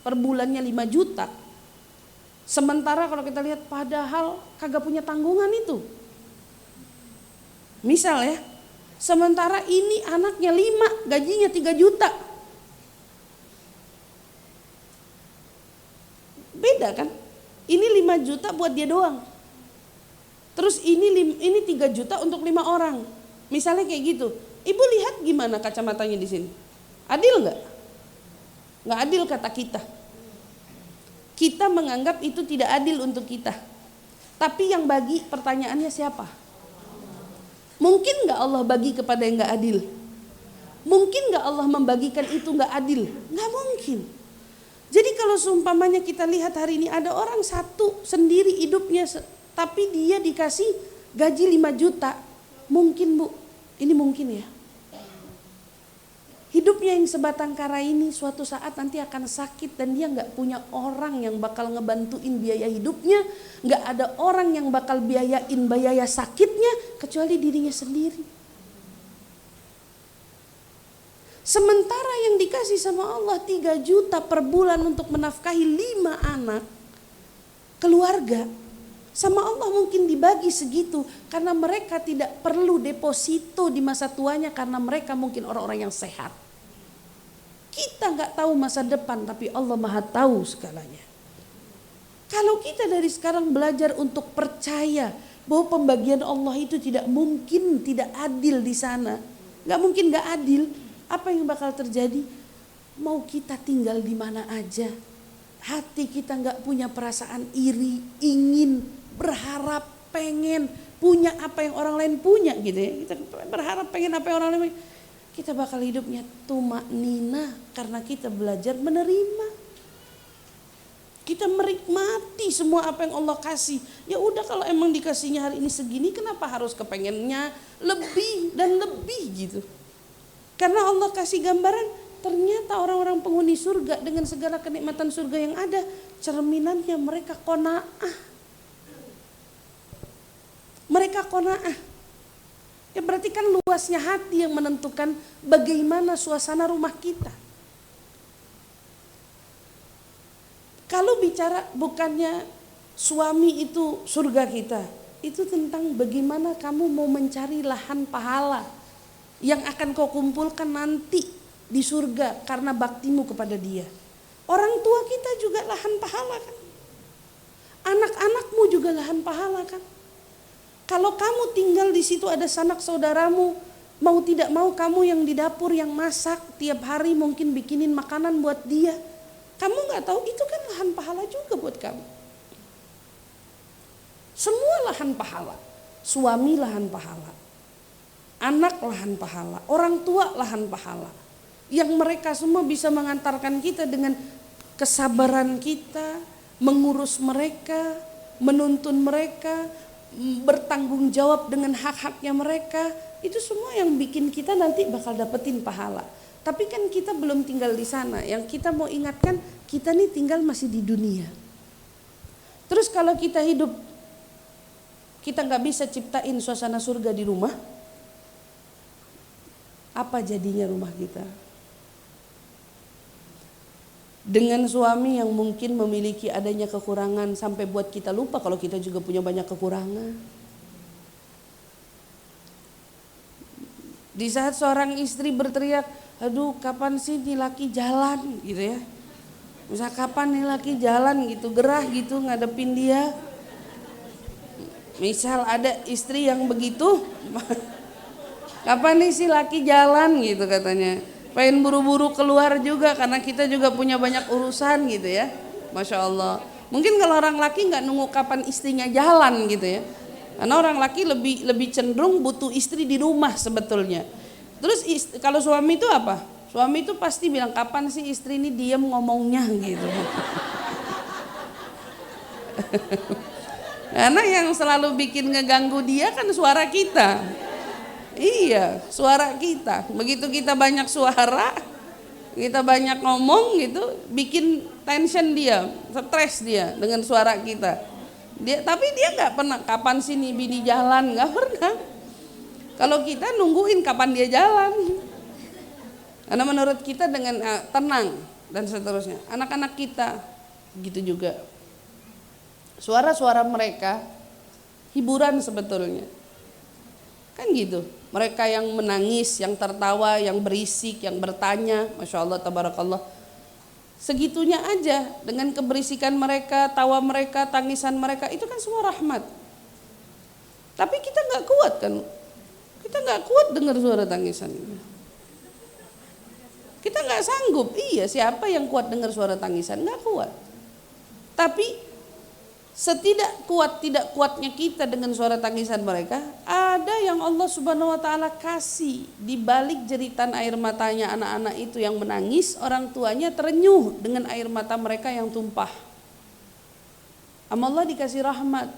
per bulannya 5 juta. Sementara kalau kita lihat padahal kagak punya tanggungan itu. Misal ya, sementara ini anaknya 5, gajinya 3 juta. Beda kan? Ini 5 juta buat dia doang. Terus ini 3 juta untuk 5 orang. Misalnya kayak gitu. Ibu lihat gimana kacamatanya di sini? Adil nggak? Nggak adil kata kita. Kita menganggap itu tidak adil untuk kita. Tapi yang bagi pertanyaannya siapa? Mungkin nggak Allah bagi kepada yang nggak adil? Mungkin nggak Allah membagikan itu nggak adil? Nggak mungkin. Jadi kalau seumpamanya kita lihat hari ini ada orang satu sendiri hidupnya, tapi dia dikasih gaji 5 juta. Mungkin Bu, ini mungkin ya. Hidupnya yang sebatang kara ini suatu saat nanti akan sakit dan dia gak punya orang yang bakal ngebantuin biaya hidupnya. Gak ada orang yang bakal biayain biaya sakitnya kecuali dirinya sendiri. Sementara yang dikasih sama Allah 3 juta per bulan untuk menafkahi 5 anak keluarga. Sama Allah mungkin dibagi segitu karena mereka tidak perlu deposito di masa tuanya karena mereka mungkin orang-orang yang sehat. Kita gak tahu masa depan tapi Allah maha tahu segalanya. Kalau kita dari sekarang belajar untuk percaya bahwa pembagian Allah itu tidak mungkin tidak adil di sana. Gak mungkin gak adil. Apa yang bakal terjadi? Mau kita tinggal di mana aja. Hati kita gak punya perasaan iri, ingin, berharap, pengen punya apa yang orang lain punya gitu ya. Kita berharap pengen apa yang orang lain punya. Kita bakal hidupnya tumaknina karena kita belajar menerima. Kita menikmati semua apa yang Allah kasih. Ya udah kalau emang dikasihnya hari ini segini, kenapa harus kepengennya lebih dan lebih gitu. Karena Allah kasih gambaran ternyata orang-orang penghuni surga dengan segala kenikmatan surga yang ada, cerminannya mereka qanaah. Mereka qanaah. Ya berarti kan luasnya hati yang menentukan bagaimana suasana rumah kita. Kalau bicara bukannya suami itu surga kita, itu tentang bagaimana kamu mau mencari lahan pahala yang akan kau kumpulkan nanti di surga karena baktimu kepada dia. Orang tua kita juga lahan pahala kan. Anak-anakmu juga lahan pahala kan. Kalau kamu tinggal di situ ada sanak saudaramu, mau tidak mau kamu yang di dapur yang masak tiap hari mungkin bikinin makanan buat dia. Kamu nggak tahu itu kan lahan pahala juga buat kamu. Semua lahan pahala. Suami lahan pahala. Anak lahan pahala. Orang tua lahan pahala. Yang mereka semua bisa mengantarkan kita dengan kesabaran kita, mengurus mereka, menuntun mereka, bertanggung jawab dengan hak-haknya mereka. Itu semua yang bikin kita nanti bakal dapetin pahala. Tapi kan kita belum tinggal di sana. Yang kita mau ingatkan, kita nih tinggal masih di dunia. Terus kalau kita hidup, kita gak bisa ciptain suasana surga di rumah, apa jadinya rumah kita? Dengan suami yang mungkin memiliki adanya kekurangan sampai buat kita lupa kalau kita juga punya banyak kekurangan. Di saat seorang istri berteriak, aduh kapan sih nih laki jalan gitu ya. Misal kapan nih laki jalan gitu, gerah gitu ngadepin dia. Misal ada istri yang begitu, kapan nih si laki jalan gitu katanya. Pengen buru-buru keluar juga karena kita juga punya banyak urusan gitu ya. Masya Allah. Mungkin kalau orang laki nggak nunggu kapan istrinya jalan gitu ya. Karena orang laki lebih cenderung butuh istri di rumah sebetulnya. Terus kalau suami itu apa? Suami itu pasti bilang kapan sih istri ini diam ngomongnya gitu. Karena yang selalu bikin ngeganggu dia kan suara kita. Iya, suara kita. Begitu kita banyak suara, kita banyak ngomong gitu, bikin tension dia, stres dia dengan suara kita. Tapi dia nggak pernah kapan sih nih bini jalan, nggak pernah. Kalau kita nungguin kapan dia jalan. Karena menurut kita dengan tenang dan seterusnya. Anak-anak kita gitu juga. Suara-suara mereka hiburan sebetulnya. Kan gitu. Mereka yang menangis, yang tertawa, yang berisik, yang bertanya, Masya Allah, Tabarakallah. Segitunya aja dengan keberisikan mereka, tawa mereka, tangisan mereka, itu kan semua rahmat. Tapi kita gak kuat kan, kita gak kuat dengar suara tangisan. Kita gak sanggup, iya siapa yang kuat dengar suara tangisan, gak kuat. Tapi tidak kuatnya kita dengan suara tangisan mereka, ada yang Allah Subhanahu wa taala kasih di balik jeritan air matanya anak-anak itu yang menangis, orang tuanya terenyuh dengan air mata mereka yang tumpah. Allah dikasih rahmat.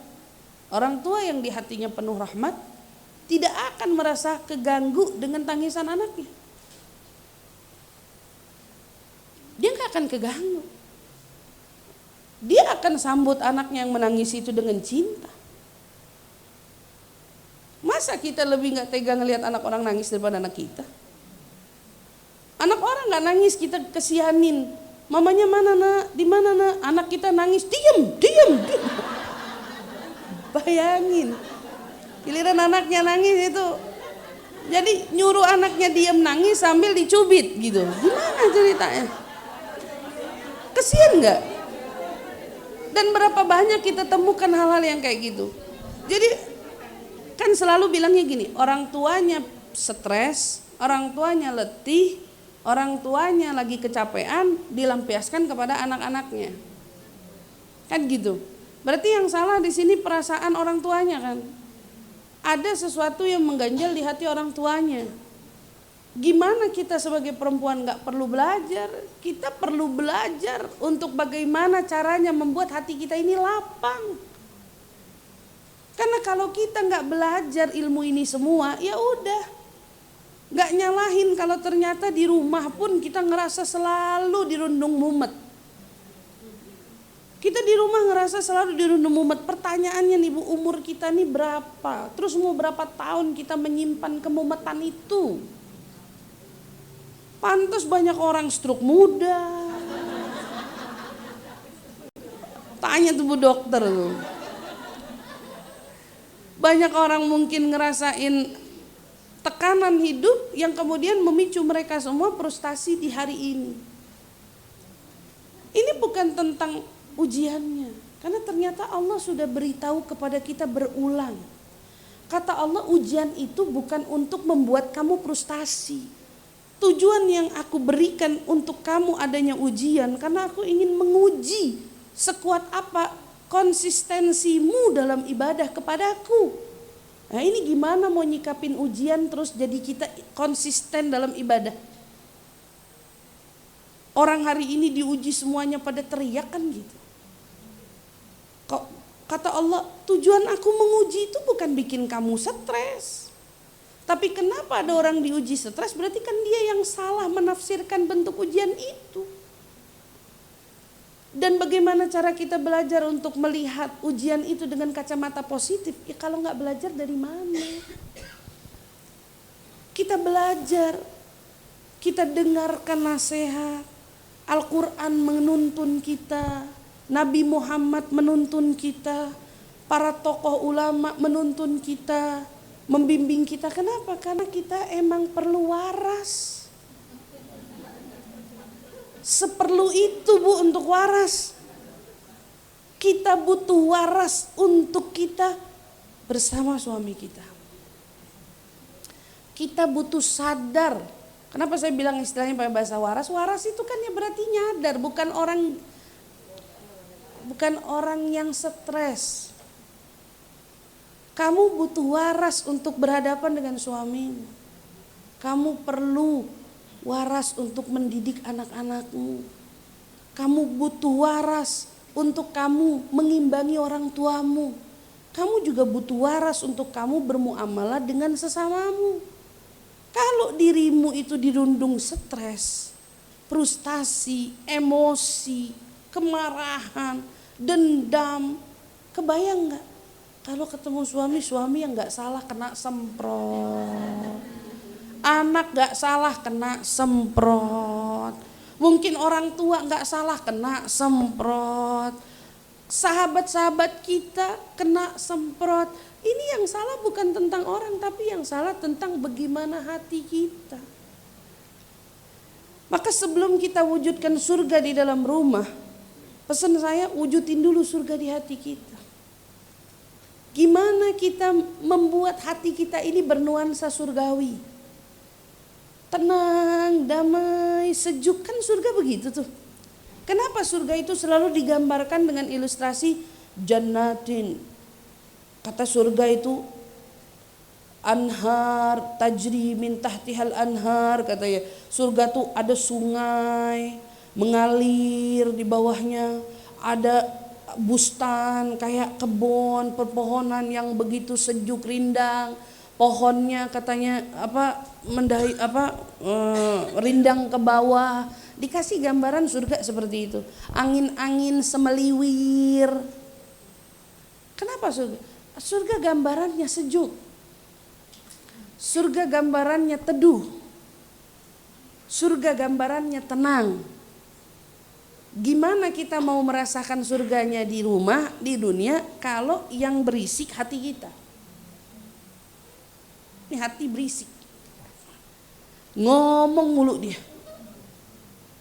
Orang tua yang di hatinya penuh rahmat tidak akan merasa keganggu dengan tangisan anaknya. Dia gak akan keganggu. Dia akan sambut anaknya yang menangis itu dengan cinta. Masa kita lebih gak tega ngelihat anak orang nangis daripada anak kita? Anak orang gak nangis kita kesianin. Mamanya mana nak? Di mana nak? Anak kita nangis, diam. Bayangin. Giliran anaknya nangis itu. Jadi nyuruh anaknya diam nangis sambil dicubit gitu. Gimana ceritanya? Kesian gak? Dan berapa banyak kita temukan hal-hal yang kayak gitu. Jadi kan selalu bilangnya gini, orang tuanya stres, orang tuanya letih, orang tuanya lagi kecapean, dilampiaskan kepada anak-anaknya. Kan gitu. Berarti yang salah di sini perasaan orang tuanya kan. Ada sesuatu yang mengganjal di hati orang tuanya. Gimana kita sebagai perempuan gak perlu belajar? Kita perlu belajar untuk bagaimana caranya membuat hati kita ini lapang. Karena kalau kita gak belajar ilmu ini semua, ya udah. Gak nyalahin kalau ternyata di rumah pun kita ngerasa selalu dirundung mumet. Kita di rumah ngerasa selalu dirundung mumet. Pertanyaannya nih Bu, umur kita nih berapa? Terus mau berapa tahun kita menyimpan kemumetan itu? Pantas banyak orang stroke muda. Tanya tuh Bu dokter tuh. Banyak orang mungkin ngerasain tekanan hidup yang kemudian memicu mereka semua frustasi di hari ini. Ini bukan tentang ujiannya, karena ternyata Allah sudah beritahu kepada kita berulang. Kata Allah, ujian itu bukan untuk membuat kamu frustasi. Tujuan yang aku berikan untuk kamu adanya ujian karena aku ingin menguji sekuat apa konsistensimu dalam ibadah kepadaku. Nah ini gimana mau nyikapin ujian terus jadi kita konsisten dalam ibadah. Orang hari ini diuji semuanya pada teriak kan gitu. Kok kata Allah, tujuan aku menguji itu bukan bikin kamu stres. Tapi kenapa ada orang diuji stres? Berarti kan dia yang salah menafsirkan bentuk ujian itu. Dan bagaimana cara kita belajar untuk melihat ujian itu dengan kacamata positif? Ya kalau nggak belajar dari mana? Kita belajar, kita dengarkan nasihat. Al-Quran menuntun kita, Nabi Muhammad menuntun kita, para tokoh ulama menuntun kita, membimbing kita. Kenapa? Karena kita emang perlu waras. Seperlu itu Bu untuk waras. Kita butuh waras untuk kita bersama suami kita. Kita butuh sadar. Kenapa saya bilang istilahnya pakai bahasa waras? Waras itu kan ya berarti nyadar, bukan orang yang stres. Kamu butuh waras untuk berhadapan dengan suamimu. Kamu perlu waras untuk mendidik anak-anakmu. Kamu butuh waras untuk kamu mengimbangi orang tuamu. Kamu juga butuh waras untuk kamu bermuamalah dengan sesamamu. Kalau dirimu itu dirundung stres, frustasi, emosi, kemarahan, dendam, kebayang gak? Kalau ketemu suami yang gak salah kena semprot. Anak gak salah kena semprot. Mungkin orang tua gak salah kena semprot. Sahabat-sahabat kita kena semprot. Ini yang salah bukan tentang orang, tapi yang salah tentang bagaimana hati kita. Maka sebelum kita wujudkan surga di dalam rumah, pesan saya wujudin dulu surga di hati kita. Gimana kita membuat hati kita ini bernuansa surgawi. Tenang, damai, sejuk, kan surga begitu tuh. Kenapa surga itu selalu digambarkan dengan ilustrasi jannatin. Kata surga itu anhar tajri min tahtihal anhar, katanya. Surga tuh ada sungai mengalir di bawahnya, ada bustan kayak kebun perpohonan yang begitu sejuk rindang. Pohonnya katanya rindang ke bawah. Dikasih gambaran surga seperti itu. Angin-angin semeliwir. Kenapa surga? Surga gambarannya sejuk. Surga gambarannya teduh. Surga gambarannya tenang. Gimana kita mau merasakan surganya di rumah, di dunia, kalau yang berisik hati kita? Ini hati berisik. Ngomong mulu dia.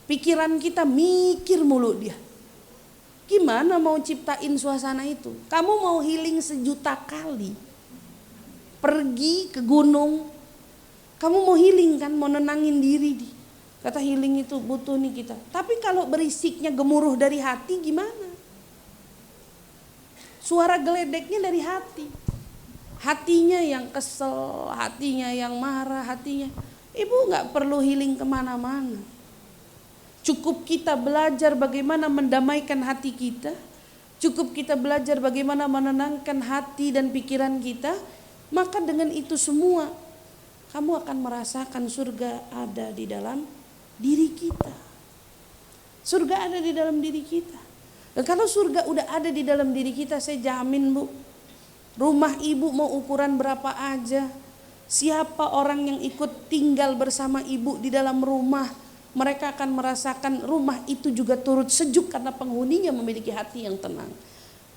Pikiran kita mikir mulu dia. Gimana mau ciptain suasana itu? Kamu mau healing 1.000.000 kali. Pergi ke gunung. Kamu mau healing kan, mau nenangin diri. Kata healing itu butuh nih kita. Tapi kalau berisiknya gemuruh dari hati gimana? Suara geledeknya dari hati. Hatinya yang kesel, hatinya yang marah, hatinya. Ibu gak perlu healing kemana-mana. Cukup kita belajar bagaimana mendamaikan hati kita. Cukup kita belajar bagaimana menenangkan hati dan pikiran kita. Maka dengan itu semua kamu akan merasakan surga ada di dalam diri kita. Surga ada di dalam diri kita. Dan kalau surga udah ada di dalam diri kita, saya jamin Bu, rumah ibu mau ukuran berapa aja, siapa orang yang ikut tinggal bersama ibu di dalam rumah, mereka akan merasakan rumah itu juga turut sejuk karena penghuninya memiliki hati yang tenang.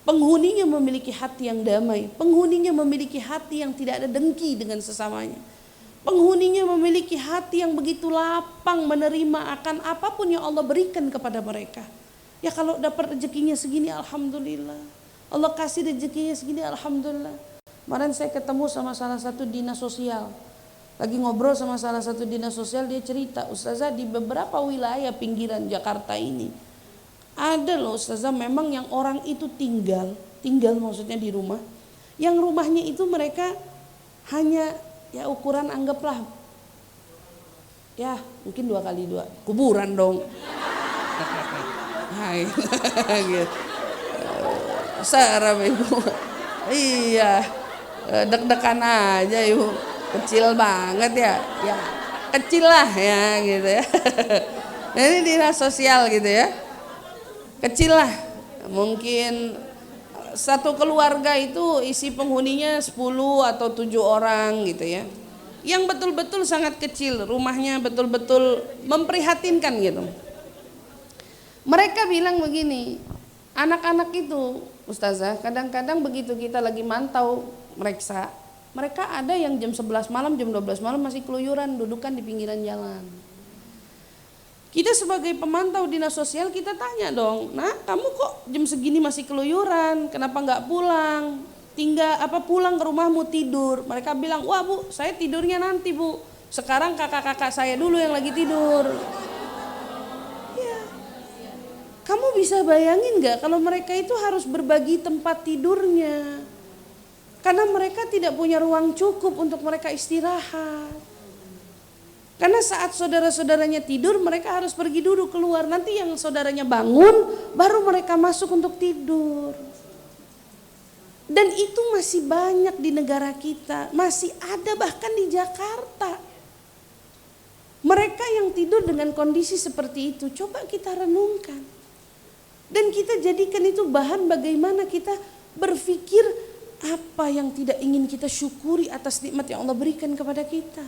Penghuninya memiliki hati yang damai, penghuninya memiliki hati yang tidak ada dengki dengan sesamanya. Penghuninya memiliki hati yang begitu lapang menerima akan apapun yang Allah berikan kepada mereka. Ya kalau dapat rezekinya segini alhamdulillah. Allah kasih rezekinya segini alhamdulillah. Kemarin saya ketemu sama salah satu dinas sosial. Lagi ngobrol sama salah satu dinas sosial, dia cerita, Ustazah di beberapa wilayah pinggiran Jakarta ini ada loh Ustazah memang yang orang itu tinggal maksudnya di rumah. Yang rumahnya itu mereka hanya ya ukuran anggaplah ya mungkin 2x2 kuburan dong. Hai gitu. Serem ibu. Iya, deg-degan aja ibu. Kecil banget ya, ya kecil lah ya gitu ya. Ini dinas sosial gitu ya. Kecil lah, mungkin satu keluarga itu isi penghuninya 10 atau 7 orang gitu ya. Yang betul-betul sangat kecil, rumahnya betul-betul memprihatinkan gitu. Mereka bilang begini, anak-anak itu Ustazah kadang-kadang begitu kita lagi mantau mereka ada yang jam 11 malam, jam 12 malam masih keluyuran dudukan di pinggiran jalan. Kita sebagai pemantau dinas sosial kita tanya dong, nah kamu kok jam segini masih keluyuran, kenapa nggak pulang? Pulang ke rumahmu tidur. Mereka bilang, wah Bu, saya tidurnya nanti Bu. Sekarang kakak-kakak saya dulu yang lagi tidur. Ya. Kamu bisa bayangin nggak kalau mereka itu harus berbagi tempat tidurnya? Karena mereka tidak punya ruang cukup untuk mereka istirahat. Karena saat saudara-saudaranya tidur mereka harus pergi dulu keluar. Nanti yang saudaranya bangun baru mereka masuk untuk tidur. Dan itu masih banyak di negara kita. Masih ada bahkan di Jakarta. Mereka yang tidur dengan kondisi seperti itu. Coba kita renungkan. Dan kita jadikan itu bahan bagaimana kita berpikir apa yang tidak ingin kita syukuri atas nikmat yang Allah berikan kepada kita.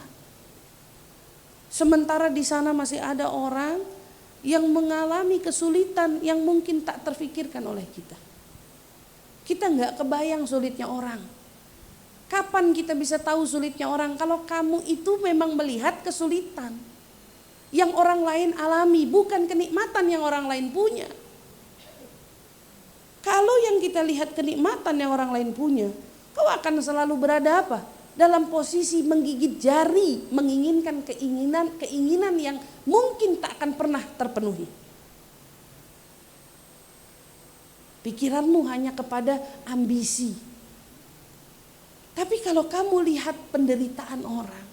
Sementara di sana masih ada orang yang mengalami kesulitan yang mungkin tak terfikirkan oleh kita. Kita nggak kebayang sulitnya orang. Kapan kita bisa tahu sulitnya orang? Kalau kamu itu memang melihat kesulitan yang orang lain alami, bukan kenikmatan yang orang lain punya. Kalau yang kita lihat kenikmatan yang orang lain punya, kau akan selalu berada apa? Dalam posisi menggigit jari, menginginkan keinginan yang mungkin tak akan pernah terpenuhi. Pikiranmu hanya kepada ambisi. Tapi kalau kamu lihat penderitaan orang,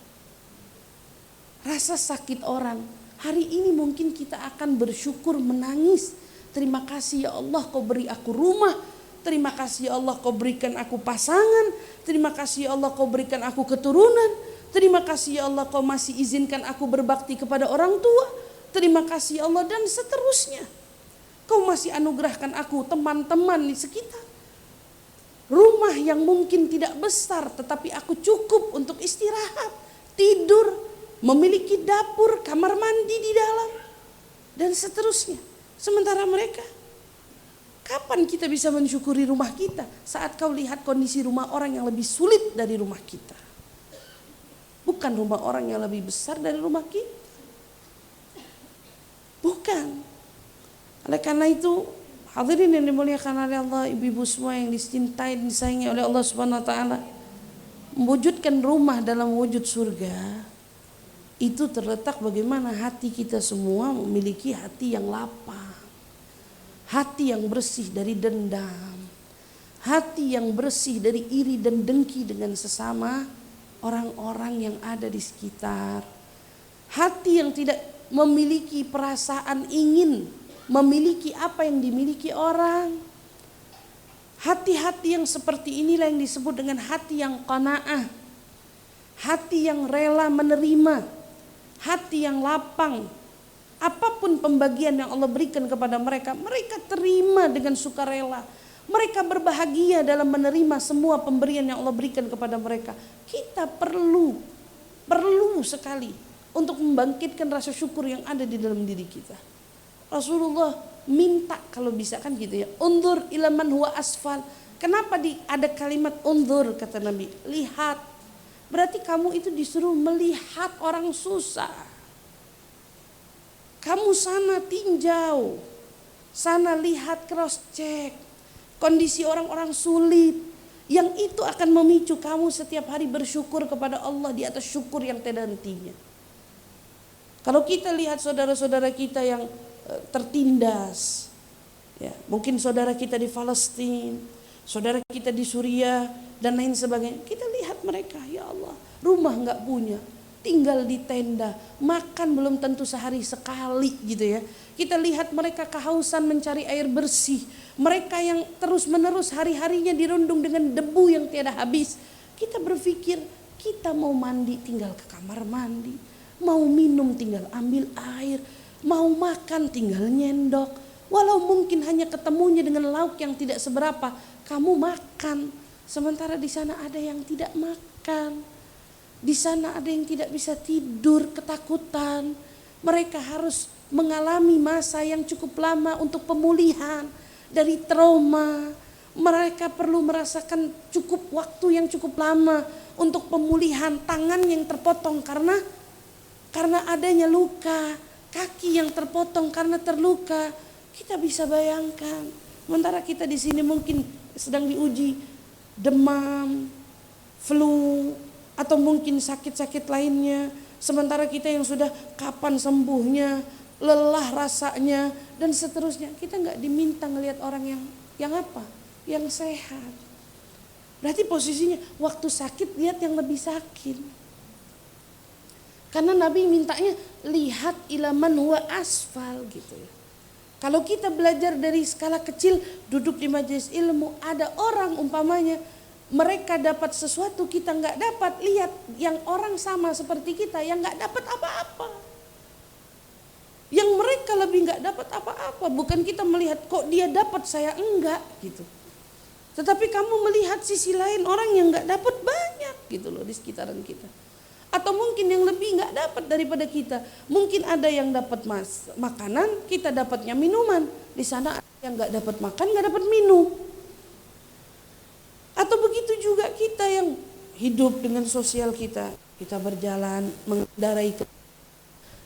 rasa sakit orang, hari ini mungkin kita akan bersyukur menangis. Terima kasih ya Allah kau beri aku rumah. Terima kasih ya Allah kau berikan aku pasangan. Terima kasih ya Allah kau berikan aku keturunan. Terima kasih ya Allah kau masih izinkan aku berbakti kepada orang tua. Terima kasih ya Allah dan seterusnya. Kau masih anugerahkan aku teman-teman di sekitar. Rumah yang mungkin tidak besar tetapi aku cukup untuk istirahat, tidur, memiliki dapur, kamar mandi di dalam dan seterusnya. Sementara mereka, kapan kita bisa mensyukuri rumah kita saat kau lihat kondisi rumah orang yang lebih sulit dari rumah kita? Bukan rumah orang yang lebih besar dari rumah kita. Bukan. Oleh karena itu, hadirin yang dimuliakan oleh Allah, ibu-ibu semua yang dicintai dan disayangi oleh Allah Subhanahu wa taala, mewujudkan rumah dalam wujud surga itu terletak bagaimana hati kita semua memiliki hati yang lapang. Hati yang bersih dari dendam, hati yang bersih dari iri dan dengki dengan sesama orang-orang yang ada di sekitar, hati yang tidak memiliki perasaan ingin memiliki apa yang dimiliki orang. Hati-hati yang seperti inilah yang disebut dengan hati yang qanaah, hati yang rela menerima, hati yang lapang. Apapun apapun pembagian yang Allah berikan kepada mereka, mereka terima dengan sukarela. Mereka berbahagia dalam menerima semua pemberian yang Allah berikan kepada mereka. Kita perlu sekali untuk membangkitkan rasa syukur yang ada di dalam diri kita. Rasulullah minta kalau bisa kan gitu ya, undur ila man huwa asfal. Kenapa ada kalimat undur, kata Nabi? Lihat. Berarti kamu itu disuruh melihat orang susah. Kamu sana tinjau, sana lihat, cross check kondisi orang-orang sulit. Yang itu akan memicu kamu setiap hari bersyukur kepada Allah di atas syukur yang tiada hentinya. Kalau kita lihat saudara-saudara kita yang tertindas, ya, mungkin saudara kita di Palestina, saudara kita di Suriah dan lain sebagainya, kita lihat mereka, ya Allah, rumah nggak punya, tinggal di tenda, makan belum tentu sehari sekali gitu ya. Kita lihat mereka kehausan mencari air bersih, mereka yang terus menerus hari-harinya dirundung dengan debu yang tiada habis. Kita berpikir kita mau mandi tinggal ke kamar mandi, mau minum tinggal ambil air, mau makan tinggal nyendok. Walau mungkin hanya ketemunya dengan lauk yang tidak seberapa, kamu makan. Sementara di sana ada yang tidak makan. Di sana ada yang tidak bisa tidur, ketakutan. Mereka harus mengalami masa yang cukup lama untuk pemulihan dari trauma. Mereka perlu merasakan cukup waktu yang cukup lama untuk pemulihan tangan yang terpotong karena adanya luka, kaki yang terpotong karena terluka. Kita bisa bayangkan, sementara kita di sini mungkin sedang diuji demam, flu, atau mungkin sakit-sakit lainnya. Sementara kita yang sudah kapan sembuhnya, lelah rasanya dan seterusnya. Kita nggak diminta ngelihat orang yang apa? Yang sehat. Berarti posisinya waktu sakit lihat yang lebih sakit. Karena Nabi mintanya lihat ilaman huwa asfal gitu ya. Kalau kita belajar dari skala kecil, duduk di majelis ilmu, ada orang umpamanya mereka dapat sesuatu kita nggak dapat, lihat yang orang sama seperti kita yang nggak dapat apa-apa, yang mereka lebih nggak dapat apa-apa. Bukan kita melihat kok dia dapat saya enggak gitu, tetapi kamu melihat sisi lain orang yang nggak dapat banyak gitu loh di sekitaran kita. Atau mungkin yang lebih nggak dapat daripada kita. Mungkin ada yang dapat makanan, kita dapatnya minuman. Di sana ada yang nggak dapat makan, nggak dapat minum. Atau begitu juga kita yang hidup dengan sosial kita. Kita berjalan, mengendarai,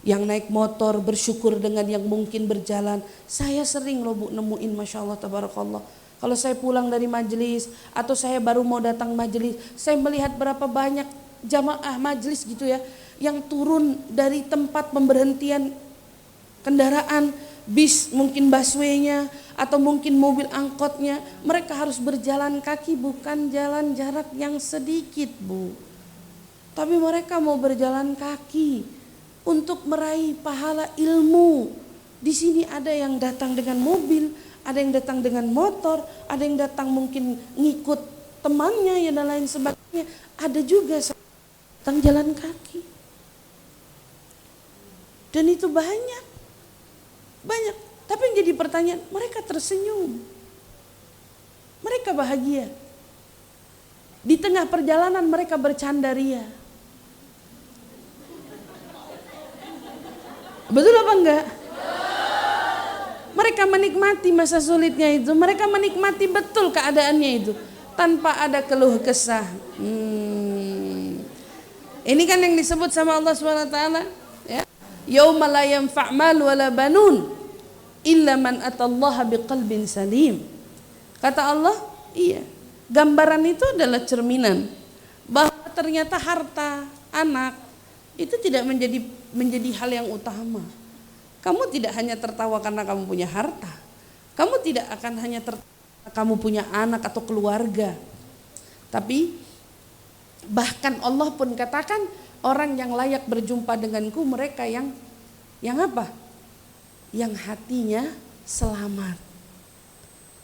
yang naik motor bersyukur dengan yang mungkin berjalan. Saya sering loh Bu nemuin, Masya Allah, Tabarakallah. Kalau saya pulang dari majelis atau saya baru mau datang majelis, saya melihat berapa banyak jamaah majelis gitu ya, yang turun dari tempat pemberhentian kendaraan, bis mungkin busway-nya atau mungkin mobil angkotnya, mereka harus berjalan kaki, bukan jalan jarak yang sedikit Bu, tapi mereka mau berjalan kaki untuk meraih pahala ilmu. Di sini ada yang datang dengan mobil, ada yang datang dengan motor, ada yang datang mungkin ngikut temannya ya dan lain sebagainya, ada juga datang jalan kaki. Dan itu banyak. Tapi yang jadi pertanyaan, mereka tersenyum, mereka bahagia. Di tengah perjalanan mereka bercanda ria. Betul apa enggak? Mereka menikmati masa sulitnya itu, mereka menikmati betul keadaannya itu tanpa ada keluh kesah. Ini kan yang disebut sama Allah SWT ya. Yauma la yanfa' mal wala banun illa man atallaha biqalbin salim. Kata Allah, iya. Gambaran itu adalah cerminan bahwa ternyata harta, anak itu tidak menjadi hal yang utama. Kamu tidak hanya tertawa karena kamu punya harta. Kamu tidak akan hanya tertawa karena kamu punya anak atau keluarga. Tapi bahkan Allah pun katakan orang yang layak berjumpa denganku mereka yang apa? Yang hatinya selamat.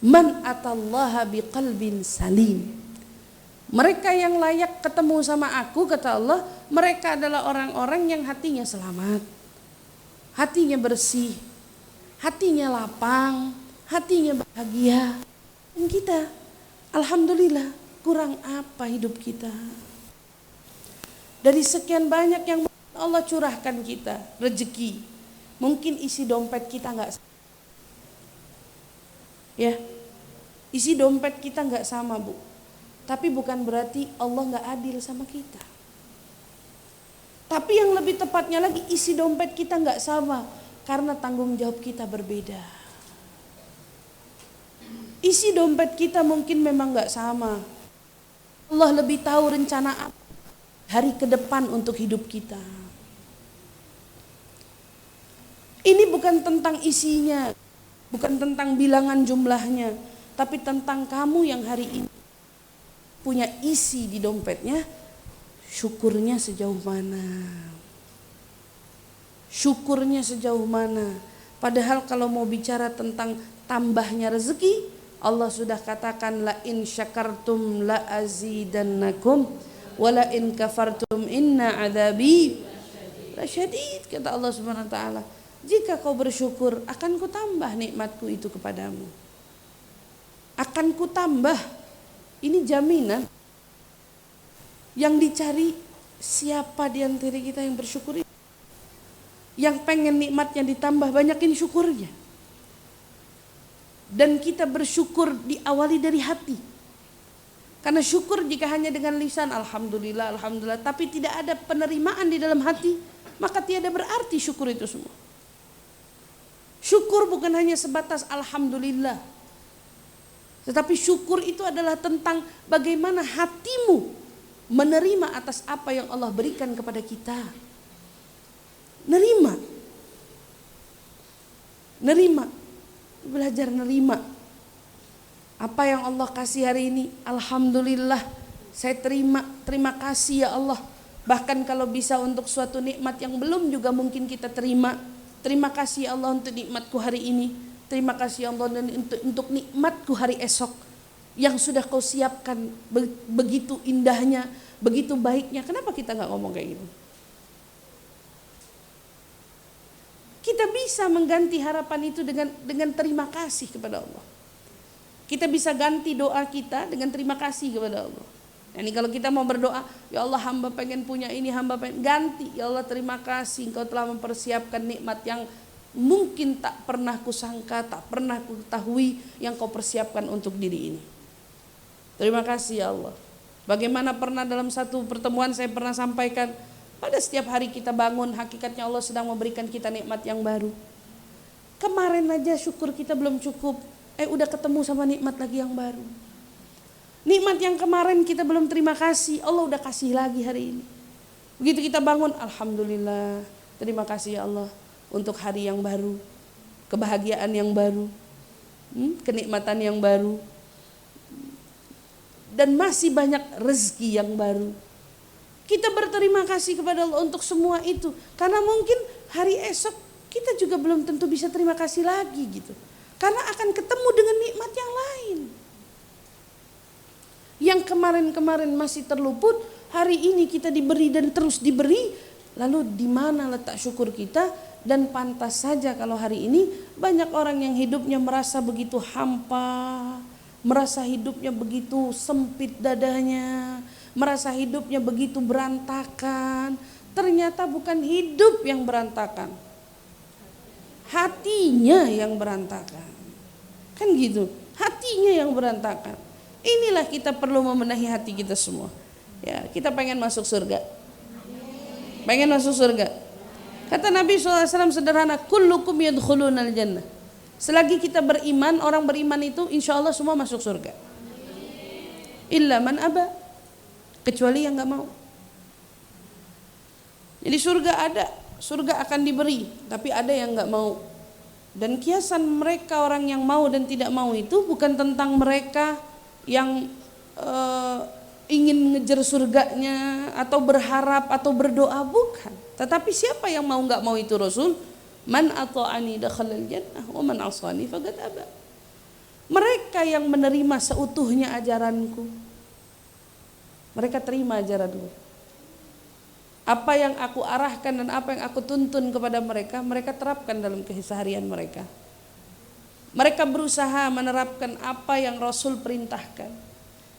Man atallaha biqalbin salim. Mereka yang layak ketemu sama aku, kata Allah, mereka adalah orang-orang yang hatinya selamat, hatinya bersih, hatinya lapang, hatinya bahagia. Dan kita, alhamdulillah, kurang apa hidup kita? Dari sekian banyak yang Allah curahkan kita, rezeki, mungkin isi dompet kita nggak, ya, isi dompet kita nggak sama, Bu. Tapi bukan berarti Allah nggak adil sama kita. Tapi yang lebih tepatnya lagi, isi dompet kita nggak sama karena tanggung jawab kita berbeda. Isi dompet kita mungkin memang nggak sama. Allah lebih tahu rencana apa hari ke depan untuk hidup kita. Ini bukan tentang isinya, bukan tentang bilangan jumlahnya, tapi tentang kamu yang hari ini punya isi di dompetnya, syukurnya sejauh mana? Syukurnya sejauh mana? Padahal kalau mau bicara tentang tambahnya rezeki, Allah sudah katakan la in syakartum la azidannakum wa la in kafartum inna adzabi lasyadid, kata Allah Subhanahu wa taala. Jika kau bersyukur, akan kutambah nikmatku itu kepadamu. Akan kutambah. Ini jaminan. Yang dicari siapa di antara kita yang bersyukur? Yang pengen nikmatnya ditambah, banyakin syukurnya. Dan kita bersyukur diawali dari hati. Karena syukur jika hanya dengan lisan, alhamdulillah, alhamdulillah, tapi tidak ada penerimaan di dalam hati, maka tiada berarti syukur itu semua. Syukur bukan hanya sebatas alhamdulillah, tetapi syukur itu adalah tentang bagaimana hatimu menerima atas apa yang Allah berikan kepada kita. Nerima. Belajar nerima. Apa yang Allah kasih hari ini, alhamdulillah, saya terima kasih ya Allah. Bahkan kalau bisa untuk suatu nikmat yang belum juga mungkin kita terima kasih ya Allah untuk nikmatku hari ini. Terima kasih ya Allah untuk nikmatku hari esok yang sudah kau siapkan begitu indahnya, begitu baiknya. Kenapa kita nggak ngomong kayak gitu? Kita bisa mengganti harapan itu dengan terima kasih kepada Allah. Kita bisa ganti doa kita dengan terima kasih kepada Allah. Ini kalau kita mau berdoa, ya Allah hamba pengen punya ini, hamba pengen ganti. Ya Allah terima kasih Engkau telah mempersiapkan nikmat yang mungkin tak pernah kusangka, tak pernah kutahui yang Kau persiapkan untuk diri ini. Terima kasih ya Allah. Bagaimana pernah dalam satu pertemuan saya pernah sampaikan, pada setiap hari kita bangun, hakikatnya Allah sedang memberikan kita nikmat yang baru. Kemarin aja syukur kita belum cukup, udah ketemu sama nikmat lagi yang baru. Nikmat yang kemarin kita belum terima kasih, Allah udah kasih lagi hari ini. Begitu kita bangun, alhamdulillah, terima kasih ya Allah untuk hari yang baru, kebahagiaan yang baru, kenikmatan yang baru, dan masih banyak rezeki yang baru. Kita berterima kasih kepada Allah untuk semua itu, karena mungkin hari esok kita juga belum tentu bisa terima kasih lagi gitu, karena akan ketemu dengan nikmat yang lain. Yang kemarin-kemarin masih terluput, hari ini kita diberi dan terus diberi. Lalu di mana letak syukur kita? Dan pantas saja kalau hari ini banyak orang yang hidupnya merasa begitu hampa, merasa hidupnya begitu sempit dadanya, merasa hidupnya begitu berantakan. Ternyata bukan hidup yang berantakan, hatinya yang berantakan. Kan gitu, hatinya yang berantakan. Inilah kita perlu membenahi hati kita semua. Ya, kita pengen masuk surga. Pengen masuk surga. Kata Nabi SAW sederhana, kullukum yadkhulunal jannah. Selagi kita beriman, orang beriman itu insya Allah semua masuk surga. Illa man aba, kecuali yang gak mau. Jadi surga ada, surga akan diberi, tapi ada yang gak mau. Dan kiasan mereka orang yang mau dan tidak mau itu bukan tentang mereka yang ingin mengejar surganya atau berharap atau berdoa, bukan. Tetapi siapa yang mau nggak mau itu Rasul, man ata'ani dakhalal jannah wa man asani faqad aba. Mereka yang menerima seutuhnya ajaranku, mereka terima ajaranku. Apa yang aku arahkan dan apa yang aku tuntun kepada mereka, mereka terapkan dalam keseharian mereka. Mereka berusaha menerapkan apa yang Rasul perintahkan.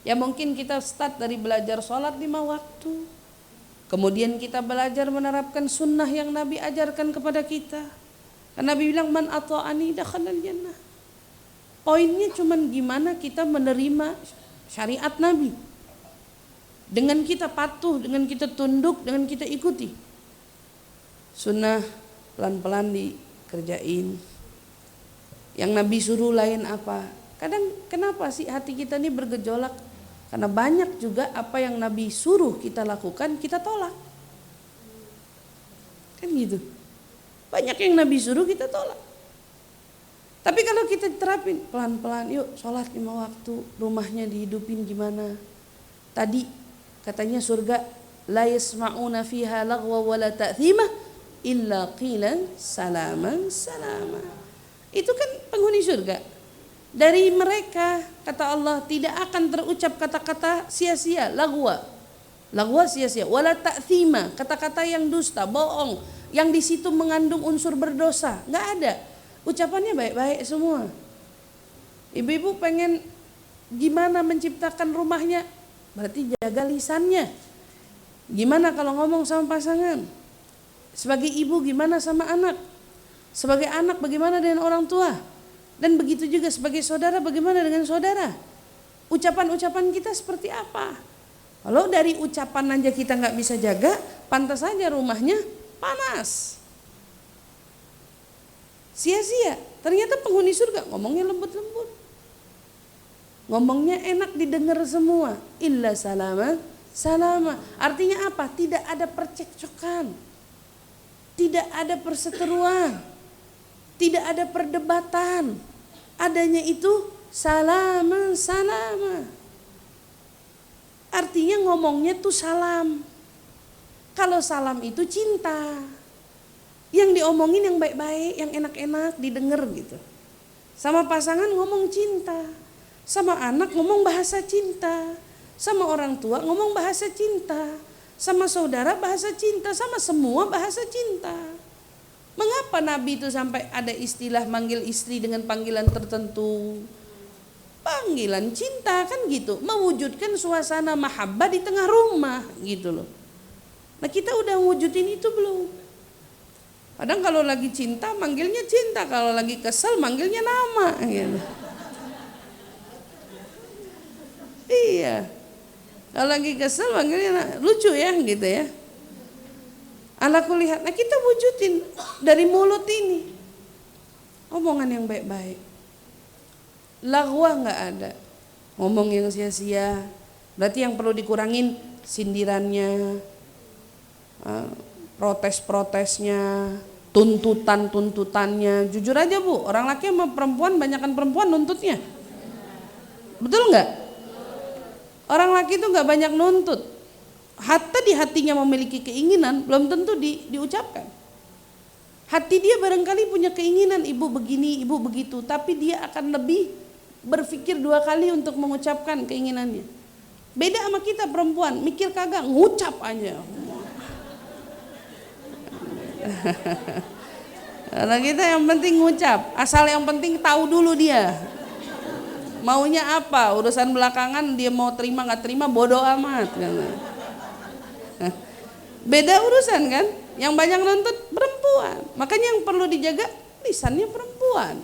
Ya mungkin kita start dari belajar sholat 5 waktu. Kemudian kita belajar menerapkan sunnah yang Nabi ajarkan kepada kita. Karena Nabi bilang man ata'ani dakhalal jannah. Poinnya cuman gimana kita menerima syariat Nabi. Dengan kita patuh, dengan kita tunduk, dengan kita ikuti. Sunnah pelan-pelan dikerjain. Yang Nabi suruh lain apa? Kadang kenapa sih hati kita ini bergejolak? Karena banyak juga apa yang Nabi suruh kita lakukan, kita tolak. Kan gitu. Banyak yang Nabi suruh kita tolak. Tapi kalau kita terapin pelan-pelan, yuk sholat 5 waktu, rumahnya dihidupin gimana? Tadi katanya surga, la yasma'una fiha lagwa wala ta'thima illa qilan salaman salama. Itu kan penghuni surga. Dari mereka kata Allah tidak akan terucap kata-kata sia-sia, lagwa sia-sia, wala ta'thima, kata-kata yang dusta, bohong, yang di situ mengandung unsur berdosa, nggak ada. Ucapannya baik-baik semua. Ibu-ibu pengen gimana menciptakan rumahnya? Berarti jaga lisannya. Gimana kalau ngomong sama pasangan? Sebagai ibu gimana sama anak? Sebagai anak bagaimana dengan orang tua? Dan begitu juga sebagai saudara bagaimana dengan saudara? Ucapan-ucapan kita seperti apa? Kalau dari ucapan aja kita nggak bisa jaga, pantas saja rumahnya panas. Sia-sia. Ternyata penghuni surga ngomongnya lembut-lembut. Ngomongnya enak didengar semua. Illa salama. Artinya apa? Tidak ada percekcokan. Tidak ada perseteruan. Tidak ada perdebatan. Adanya itu salama. Artinya ngomongnya tuh salam. Kalau salam itu cinta. Yang diomongin yang baik-baik, yang enak-enak didengar gitu. Sama pasangan ngomong cinta. Sama anak ngomong bahasa cinta. Sama orang tua ngomong bahasa cinta. Sama saudara bahasa cinta. Sama semua bahasa cinta. Mengapa Nabi itu sampai ada istilah manggil istri dengan panggilan tertentu? Panggilan cinta kan gitu. Mewujudkan suasana mahabbah di tengah rumah gitu loh. Nah kita udah wujudin itu belum? Kadang kalau lagi cinta manggilnya cinta, kalau lagi kesel manggilnya nama gitu. Iya. Kalau lagi kesel manggilnya lucu ya gitu ya. Aku lihat, nah kita wujudin dari mulut ini. Omongan yang baik-baik. Lagwa enggak ada. Ngomong yang sia-sia. Berarti yang perlu dikurangin sindirannya. Protes-protesnya, tuntutannya. Jujur aja Bu, orang laki sama perempuan banyakan perempuan nuntutnya. Betul nggak? Orang laki itu nggak banyak nuntut. Hatta di hatinya memiliki keinginan belum tentu diucapkan. Hati dia barangkali punya keinginan ibu begini, ibu begitu, tapi dia akan lebih berpikir 2 kali untuk mengucapkan keinginannya. Beda sama kita perempuan, mikir kagak, ngucap aja. Karena kita yang penting ngucap, asal yang penting tahu dulu dia maunya apa, urusan belakangan dia mau terima nggak terima bodoh amat kan. Beda urusan kan, yang banyak nuntut perempuan, makanya yang perlu dijaga lisannya perempuan.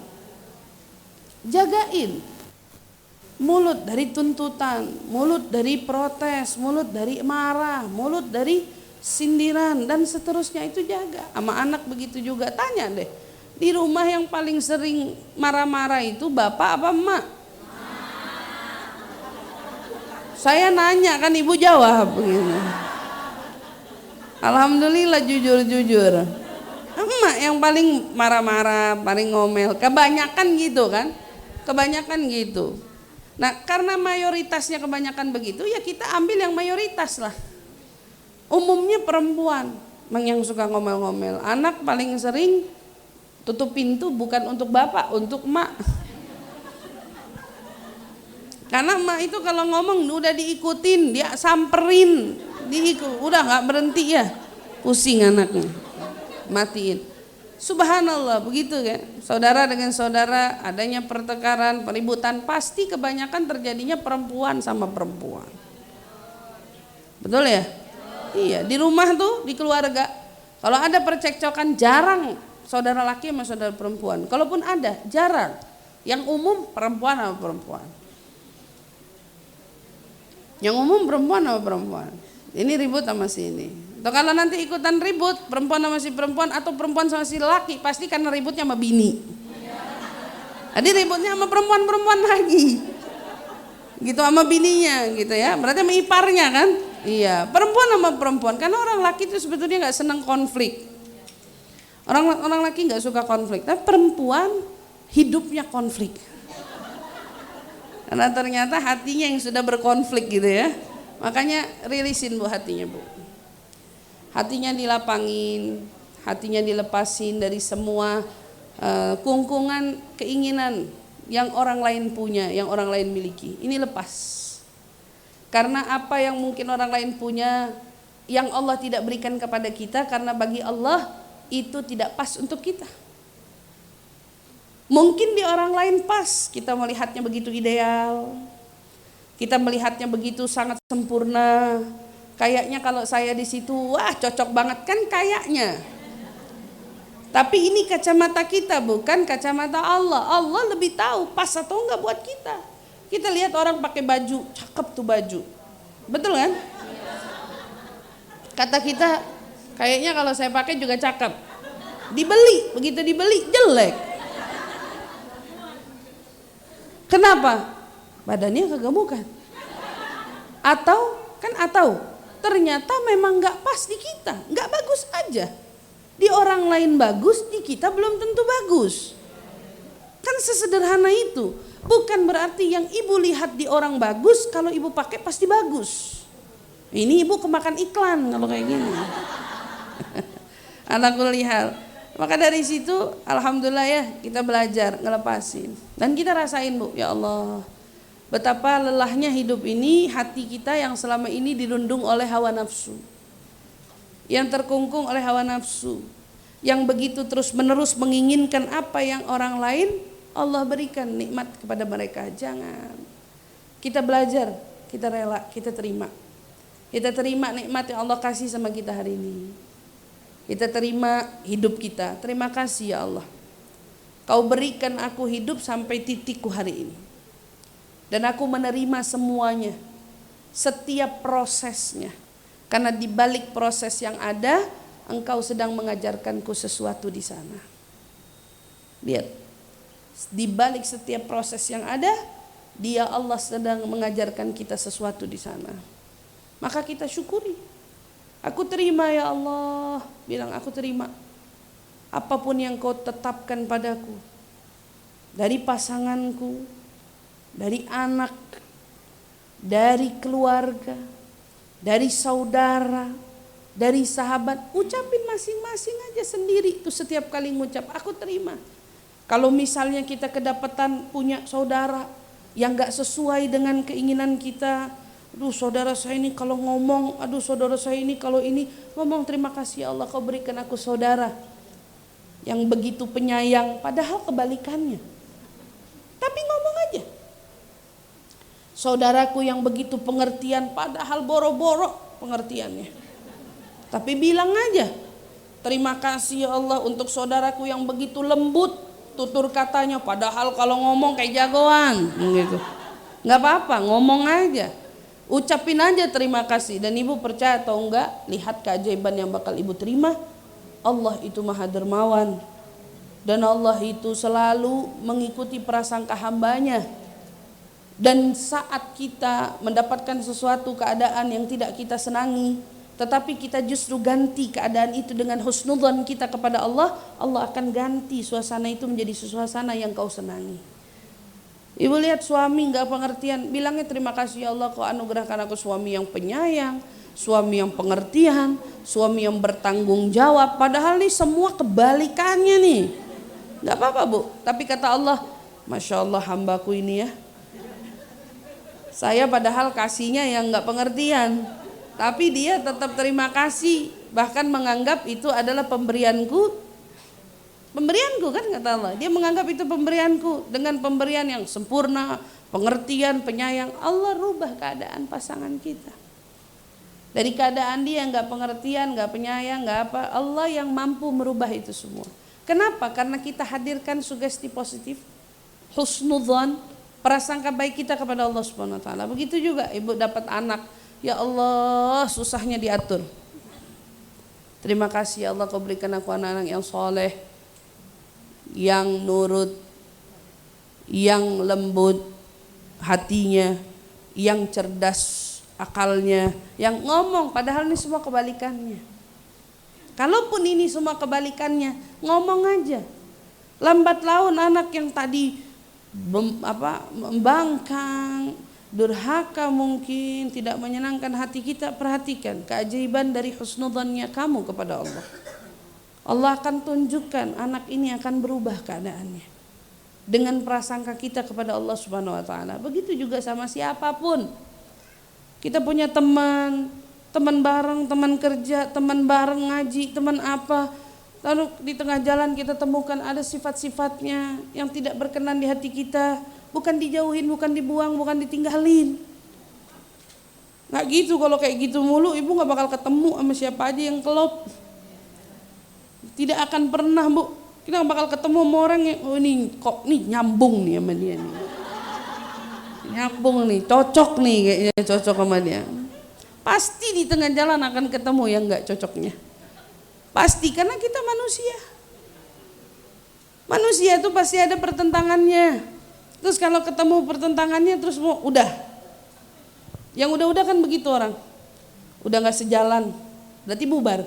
Jagain mulut dari tuntutan, mulut dari protes, mulut dari marah, mulut dari sindiran dan seterusnya itu jaga. Sama anak begitu juga. Tanya deh, di rumah yang paling sering marah-marah itu bapak apa emak? Saya nanya kan ibu jawab begini. Alhamdulillah jujur-jujur. Emak yang paling marah-marah, paling ngomel. Kebanyakan gitu kan? Kebanyakan gitu. Nah karena mayoritasnya kebanyakan begitu, ya kita ambil yang mayoritas lah. Umumnya perempuan yang suka ngomel-ngomel. Anak paling sering tutup pintu bukan untuk bapak, untuk emak. Karena emak itu kalau ngomong udah diikutin, dia samperin, udah nggak berhenti ya, pusing anaknya, matiin. Subhanallah, begitu kan? Saudara dengan saudara adanya pertengkaran, peributan, pasti kebanyakan terjadinya perempuan sama perempuan. Betul ya? Iya, di rumah tuh, di keluarga. Kalau ada percekcokan jarang saudara laki sama saudara perempuan. Kalaupun ada, jarang. Yang umum perempuan sama perempuan. Yang umum perempuan sama perempuan. Ini ribut sama si ini. Atau kalau nanti ikutan ribut perempuan sama si perempuan atau perempuan sama si laki, pasti karena ributnya sama bini. Jadi ributnya sama perempuan-perempuan lagi. Gitu sama bininya gitu ya. Berarti sama iparnya kan? Iya, perempuan sama perempuan. Karena orang laki itu sebetulnya nggak senang konflik. Orang laki nggak suka konflik, tapi perempuan hidupnya konflik. Karena ternyata hatinya yang sudah berkonflik gitu ya. Makanya rilisin Bu hatinya Bu. Hatinya dilapangin, hatinya dilepasin dari semua kungkungan keinginan yang orang lain punya, yang orang lain miliki. Ini lepas. Karena apa yang mungkin orang lain punya yang Allah tidak berikan kepada kita, karena bagi Allah itu tidak pas untuk kita. Mungkin di orang lain pas, kita melihatnya begitu ideal, kita melihatnya begitu sangat sempurna. Kayaknya kalau saya di situ, wah cocok banget kan kayaknya. Tapi ini kacamata kita, bukan kacamata Allah. Allah lebih tahu pas atau enggak buat kita. Kita lihat orang pakai baju, cakep tuh baju. Betul kan? Kata kita, kayaknya kalau saya pakai juga cakep. Dibeli, begitu dibeli jelek. Kenapa? Badannya kegemukan. Atau ternyata memang gak pas di kita, gak bagus aja. Di orang lain bagus, di kita belum tentu bagus. Kan sesederhana itu. Bukan berarti yang ibu lihat di orang bagus, kalau ibu pakai pasti bagus. Ini ibu kemakan iklan kalau kayak gini. Ala kulli hal. Maka dari situ alhamdulillah ya kita belajar ngelepasin. Dan kita rasain Bu, ya Allah, betapa lelahnya hidup ini, hati kita yang selama ini dirundung oleh hawa nafsu, yang terkungkung oleh hawa nafsu, yang begitu terus menerus menginginkan apa yang orang lain Allah berikan nikmat kepada mereka. Jangan. Kita belajar, kita rela, kita terima. Kita terima nikmat yang Allah kasih sama kita hari ini. Kita terima hidup kita. Terima kasih ya Allah. Kau berikan aku hidup sampai titikku hari ini. Dan aku menerima semuanya. Setiap prosesnya. Karena di balik proses yang ada, Engkau sedang mengajarkanku sesuatu di sana. Lihat. Di balik setiap proses yang ada, Dia Allah sedang mengajarkan kita sesuatu di sana. Maka kita syukuri. Aku terima ya Allah, bilang aku terima. Apapun yang Kau tetapkan padaku, dari pasanganku, dari anak, dari keluarga, dari saudara, dari sahabat, ucapin masing-masing aja sendiri. Itu setiap kali ngucap, aku terima. Kalau misalnya kita kedapatan punya saudara yang gak sesuai dengan keinginan kita, aduh saudara saya ini kalau ngomong, aduh saudara saya ini kalau ini ngomong, terima kasih ya Allah Kau berikan aku saudara yang begitu penyayang, padahal kebalikannya. Tapi ngomong aja. Saudaraku yang begitu pengertian, padahal boro-boro pengertiannya. Tapi bilang aja, terima kasih ya Allah untuk saudaraku yang begitu lembut tutur katanya, padahal kalau ngomong kayak jagoan gitu. Nggak apa-apa, ngomong aja, ucapin aja terima kasih. Dan ibu percaya atau enggak, lihat keajaiban yang bakal ibu terima. Allah itu maha dermawan, dan Allah itu selalu mengikuti prasangka hambanya. Dan saat kita mendapatkan sesuatu keadaan yang tidak kita senangi, tetapi kita justru ganti keadaan itu dengan husnudzon kita kepada Allah, Allah akan ganti suasana itu menjadi suasana yang Kau senangi. Ibu lihat suami gak pengertian, bilangnya terima kasih ya Allah Kau anugerahkan aku suami yang penyayang, suami yang pengertian, suami yang bertanggung jawab. Padahal nih semua kebalikannya nih. Gak apa-apa Bu, tapi kata Allah, Masya Allah hambaku ini ya, saya padahal kasihnya yang gak pengertian, tapi dia tetap terima kasih, bahkan menganggap itu adalah pemberianku Pemberianku kan kata Allah. Dia menganggap itu pemberianku. Dengan pemberian yang sempurna, pengertian, penyayang, Allah rubah keadaan pasangan kita. Dari keadaan dia nggak pengertian, nggak penyayang, nggak apa, Allah yang mampu merubah itu semua. Kenapa? Karena kita hadirkan sugesti positif, husnudzon, prasangka baik kita kepada Allah Subhanahu wa taala. Begitu juga ibu dapat anak, ya Allah susahnya diatur. Terima kasih ya Allah kau berikan aku anak-anak yang soleh, yang nurut, yang lembut hatinya, yang cerdas akalnya, yang ngomong, padahal ini semua kebalikannya. Kalaupun ini semua kebalikannya, ngomong aja. Lambat laun anak yang tadi membangkang, durhaka mungkin, tidak menyenangkan hati kita, perhatikan keajaiban dari husnudzannya kamu kepada Allah. Allah akan tunjukkan anak ini akan berubah keadaannya dengan prasangka kita kepada Allah Subhanahu wa taala. Begitu juga sama siapapun. Kita punya teman bareng, teman kerja, teman bareng ngaji, teman apa, lalu di tengah jalan kita temukan ada sifat-sifatnya yang tidak berkenan di hati kita, bukan dijauhin, bukan dibuang, bukan ditinggalin. Nggak gitu, kalau kayak gitu mulu ibu nggak bakal ketemu sama siapa aja yang kelop. Tidak akan pernah bu, kita nggak bakal ketemu sama orang yang oh ini kok nih nyambung nih sama dia nih, nyambung nih, cocok nih kayaknya cocok sama dia. Pasti di tengah jalan akan ketemu yang nggak cocoknya. Pasti, karena kita manusia. Manusia itu pasti ada pertentangannya. Terus kalau ketemu pertentangannya terus mau udah. Yang udah-udah kan begitu orang. Udah nggak sejalan, berarti bubar.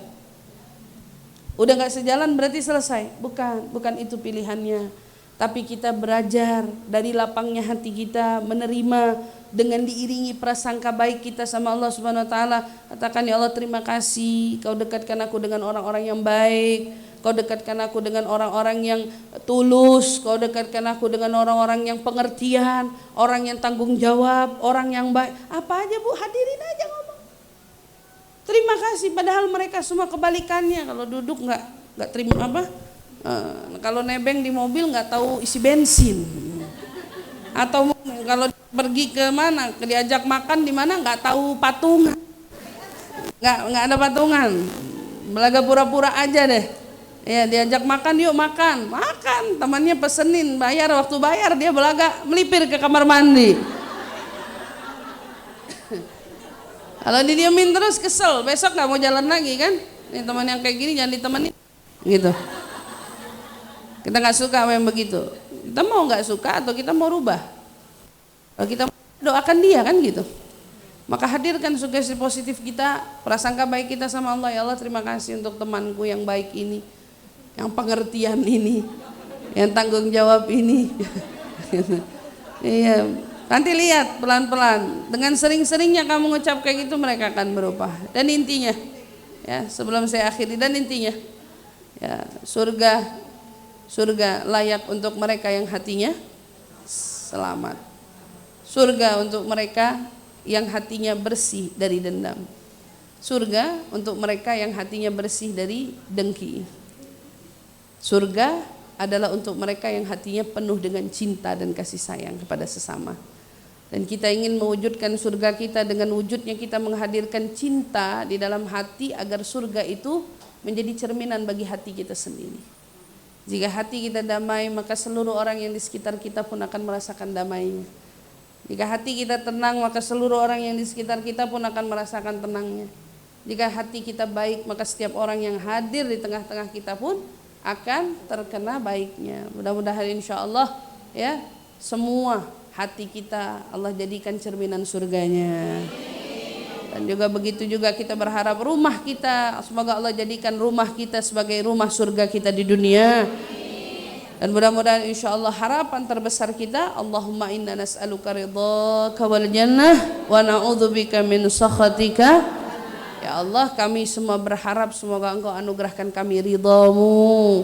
Udah nggak sejalan berarti selesai. Bukan itu pilihannya. Tapi kita belajar dari lapangnya hati kita, menerima dengan diiringi prasangka baik kita sama Allah Subhanahu wa taala. Katakan ya Allah terima kasih kau dekatkan aku dengan orang-orang yang baik, kau dekatkan aku dengan orang-orang yang tulus, kau dekatkan aku dengan orang-orang yang pengertian, orang yang tanggung jawab, orang yang baik. Apa aja bu, hadirin aja ngomong. Terima kasih, padahal mereka semua kebalikannya. Kalau duduk nggak terima apa? Kalau nebeng di mobil nggak tahu isi bensin, atau kalau pergi ke mana, diajak makan di mana nggak tahu patungan, nggak ada patungan, belaga pura-pura aja deh. Ya diajak makan yuk makan, temannya pesenin, bayar, waktu bayar dia belaga melipir ke kamar mandi. Kalau didiemin terus kesel, besok nggak mau jalan lagi kan? Ini teman yang kayak gini jangan ditemenin, gitu. Kita nggak suka sama yang begitu. Kita mau nggak suka atau kita mau rubah? Kalau kita doakan dia kan gitu. Maka hadirkan sugesti positif kita, prasangka baik kita sama Allah. Ya Allah terima kasih untuk temanku yang baik ini, yang pengertian ini, yang tanggung jawab ini. Iya. Nanti lihat pelan-pelan. Dengan sering-seringnya kamu ngucap kayak gitu mereka akan berubah. Dan intinya, ya sebelum saya akhiri, dan intinya, ya surga layak untuk mereka yang hatinya selamat. Surga untuk mereka yang hatinya bersih dari dendam. Surga untuk mereka yang hatinya bersih dari dengki. Surga adalah untuk mereka yang hatinya penuh dengan cinta dan kasih sayang kepada sesama. Dan kita ingin mewujudkan surga kita dengan wujudnya kita menghadirkan cinta di dalam hati agar surga itu menjadi cerminan bagi hati kita sendiri. Jika hati kita damai, maka seluruh orang yang di sekitar kita pun akan merasakan damainya. Jika hati kita tenang, maka seluruh orang yang di sekitar kita pun akan merasakan tenangnya. Jika hati kita baik, maka setiap orang yang hadir di tengah-tengah kita pun akan terkena baiknya. Mudah-mudahan insya Allah ya semua hati kita Allah jadikan cerminan surganya. Dan juga begitu juga kita berharap rumah kita, semoga Allah jadikan rumah kita sebagai rumah surga kita di dunia. Dan mudah-mudahan insya Allah harapan terbesar kita, Allahumma inna nas'aluka ridhaka wal jannah wa na'udzubika min sakhatika. Ya Allah, kami semua berharap semoga Engkau anugerahkan kami ridhamu,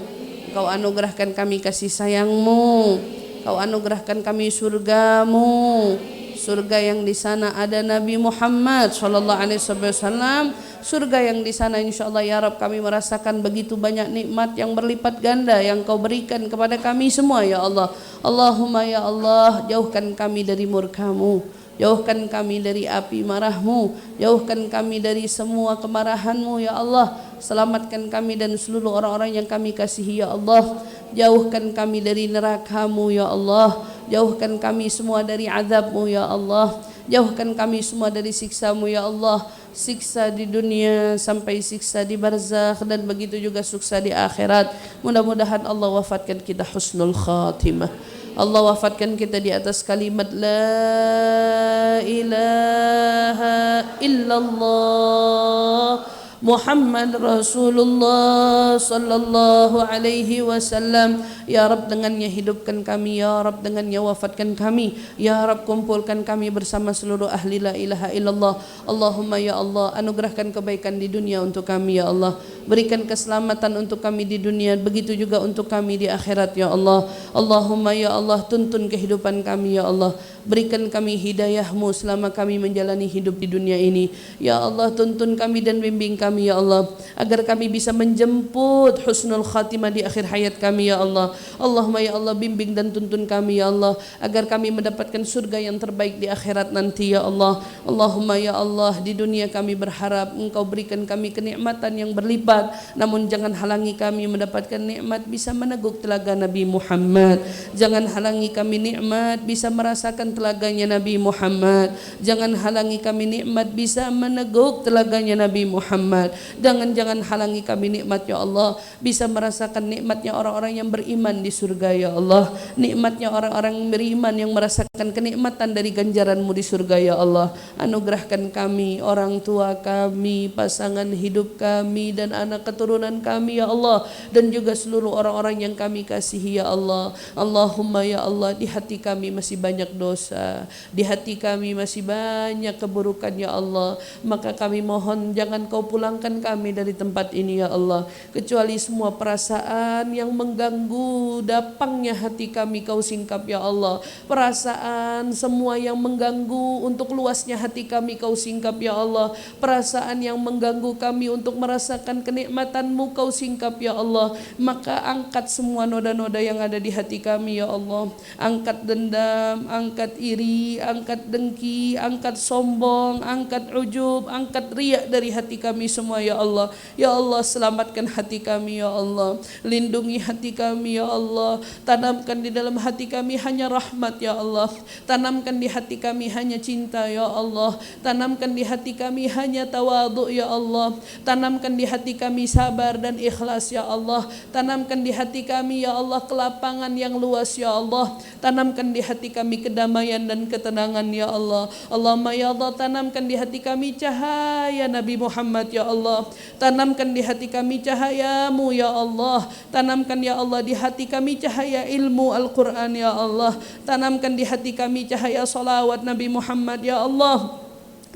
Engkau anugerahkan kami kasih sayangmu, Engkau anugerahkan kami surgamu. surga yang di sana ada Nabi Muhammad sallallahu alaihi wasallam, surga yang di sana insyaallah ya Rabb kami merasakan begitu banyak nikmat yang berlipat ganda yang Kau berikan kepada kami semua ya Allah. Allahumma ya Allah, jauhkan kami dari murka-Mu, jauhkan kami dari api marah-Mu, jauhkan kami dari semua kemarahan-Mu ya Allah. Selamatkan kami dan seluruh orang-orang yang kami kasihi ya Allah. Jauhkan kami dari neraka-Mu ya Allah. Jauhkan kami semua dari azab-Mu ya Allah. Jauhkan kami semua dari siksa-Mu ya Allah. Siksa di dunia sampai siksa di barzakh dan begitu juga siksa di akhirat. Mudah-mudahan Allah wafatkan kita husnul khatimah. Allah wafatkan kita di atas kalimat La ilaha illallah Muhammad Rasulullah sallallahu alaihi wasallam. Ya Rabb, dengannya hidupkan kami, ya Rabb dengannya wafatkan kami, ya Rabb kumpulkan kami bersama seluruh ahli la ilaha illallah. Allahumma ya Allah, anugerahkan kebaikan di dunia untuk kami ya Allah. Berikan keselamatan untuk kami di dunia, begitu juga untuk kami di akhirat ya Allah. Allahumma ya Allah, tuntun kehidupan kami ya Allah. Berikan kami hidayah-Mu selama kami menjalani hidup di dunia ini. Ya Allah, tuntun kami dan bimbing kami ya Allah, agar kami bisa menjemput husnul khatimah di akhir hayat kami ya Allah. Allahumma ya Allah, bimbing dan tuntun kami ya Allah, agar kami mendapatkan surga yang terbaik di akhirat nanti ya Allah. Allahumma ya Allah, di dunia kami berharap Engkau berikan kami kenikmatan yang berlipat, namun jangan halangi kami mendapatkan nikmat bisa meneguk telaga Nabi Muhammad. Jangan halangi kami nikmat bisa merasakan telaganya Nabi Muhammad. Jangan halangi kami nikmat bisa meneguk telaganya Nabi Muhammad. Jangan halangi kami nikmat ya Allah bisa merasakan nikmatnya orang-orang yang beriman di surga ya Allah. Nikmatnya orang-orang beriman yang merasakan kenikmatan dari ganjaran-Mu di surga ya Allah. Anugerahkan kami, orang tua kami, pasangan hidup kami dan anak keturunan kami ya Allah, dan juga seluruh orang-orang yang kami kasihi ya Allah. Allahumma ya Allah, di hati kami masih banyak dosa, di hati kami masih banyak keburukan ya Allah. Maka kami mohon jangan Kau pulangkan kami dari tempat ini ya Allah, kecuali semua perasaan yang mengganggu dapangnya hati kami Kau singkap ya Allah. Perasaan semua yang mengganggu untuk luasnya hati kami Kau singkap ya Allah. Perasaan yang mengganggu kami untuk merasakan kenikmatan-Mu Kau singkap ya Allah. Maka angkat semua noda-noda yang ada di hati kami ya Allah. Angkat dendam, angkat iri, angkat dengki, angkat sombong, angkat ujub, angkat riak dari hati kami semua ya Allah. Ya Allah, selamatkan hati kami ya Allah. Lindungi hati kami ya Allah. Tanamkan di dalam hati kami hanya rahmat ya Allah. Tanamkan di hati kami hanya cinta ya Allah. Tanamkan di hati kami hanya tawadhu ya Allah. Tanamkan di hati kami sabar dan ikhlas ya Allah. Tanamkan di hati kami ya Allah kelapangan yang luas ya Allah. Tanamkan di hati kami kedamaian dan ketenangan ya Allah. Allahumma ya Allah, tanamkan di hati kami cahaya Nabi Muhammad ya Allah. Tanamkan di hati kami cahaya-Mu ya Allah. Tanamkan ya Allah di hati kami cahaya ilmu Al-Quran ya Allah. Tanamkan di hati kami cahaya salawat Nabi Muhammad ya Allah.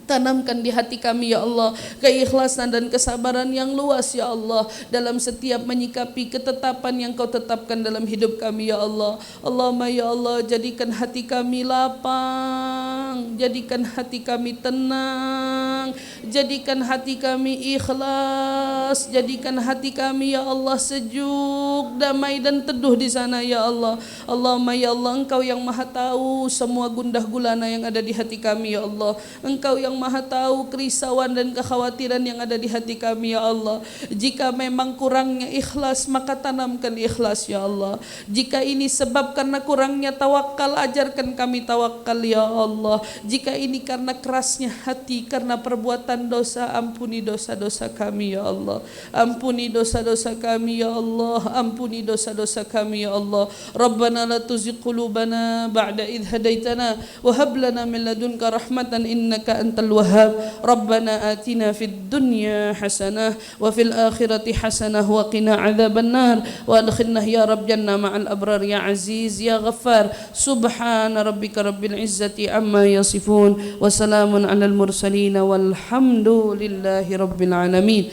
Tanamkan di hati kami ya Allah keikhlasan dan kesabaran yang luas ya Allah, dalam setiap menyikapi ketetapan yang Kau tetapkan dalam hidup kami ya Allah. Allahumma ya Allah, jadikan hati kami lapang, jadikan hati kami tenang, jadikan hati kami ikhlas, jadikan hati kami ya Allah sejuk, damai dan teduh di sana ya Allah. Allahumma ya Allah, Engkau yang maha tahu semua gundah gulana yang ada di hati kami ya Allah. Engkau yang maha tahu kerisauan dan kekhawatiran yang ada di hati kami ya Allah. Jika memang kurangnya ikhlas, maka tanamkan ikhlas ya Allah. Jika ini sebab karena kurangnya tawakal, ajarkan kami tawakal ya Allah. Jika ini karena kerasnya hati, karena perbuatan dosa, ampuni dosa-dosa kami ya Allah. Ampuni dosa-dosa kami ya Allah. Ampuni dosa-dosa kami ya Allah. Rabbana la tuzigh qulubana ba'da idh hadaitana wa hab lana min ladunka rahmatan innaka antal الوهاب ربنا آتنا في الدنيا حسنة وفي الآخرة حسنة وقنا عذاب النار وأدخلنا يا رب جنة مع الأبرار يا عزيز يا غفار سبحان ربك رب العزة عما يصفون وسلام على المرسلين والحمد لله رب العالمين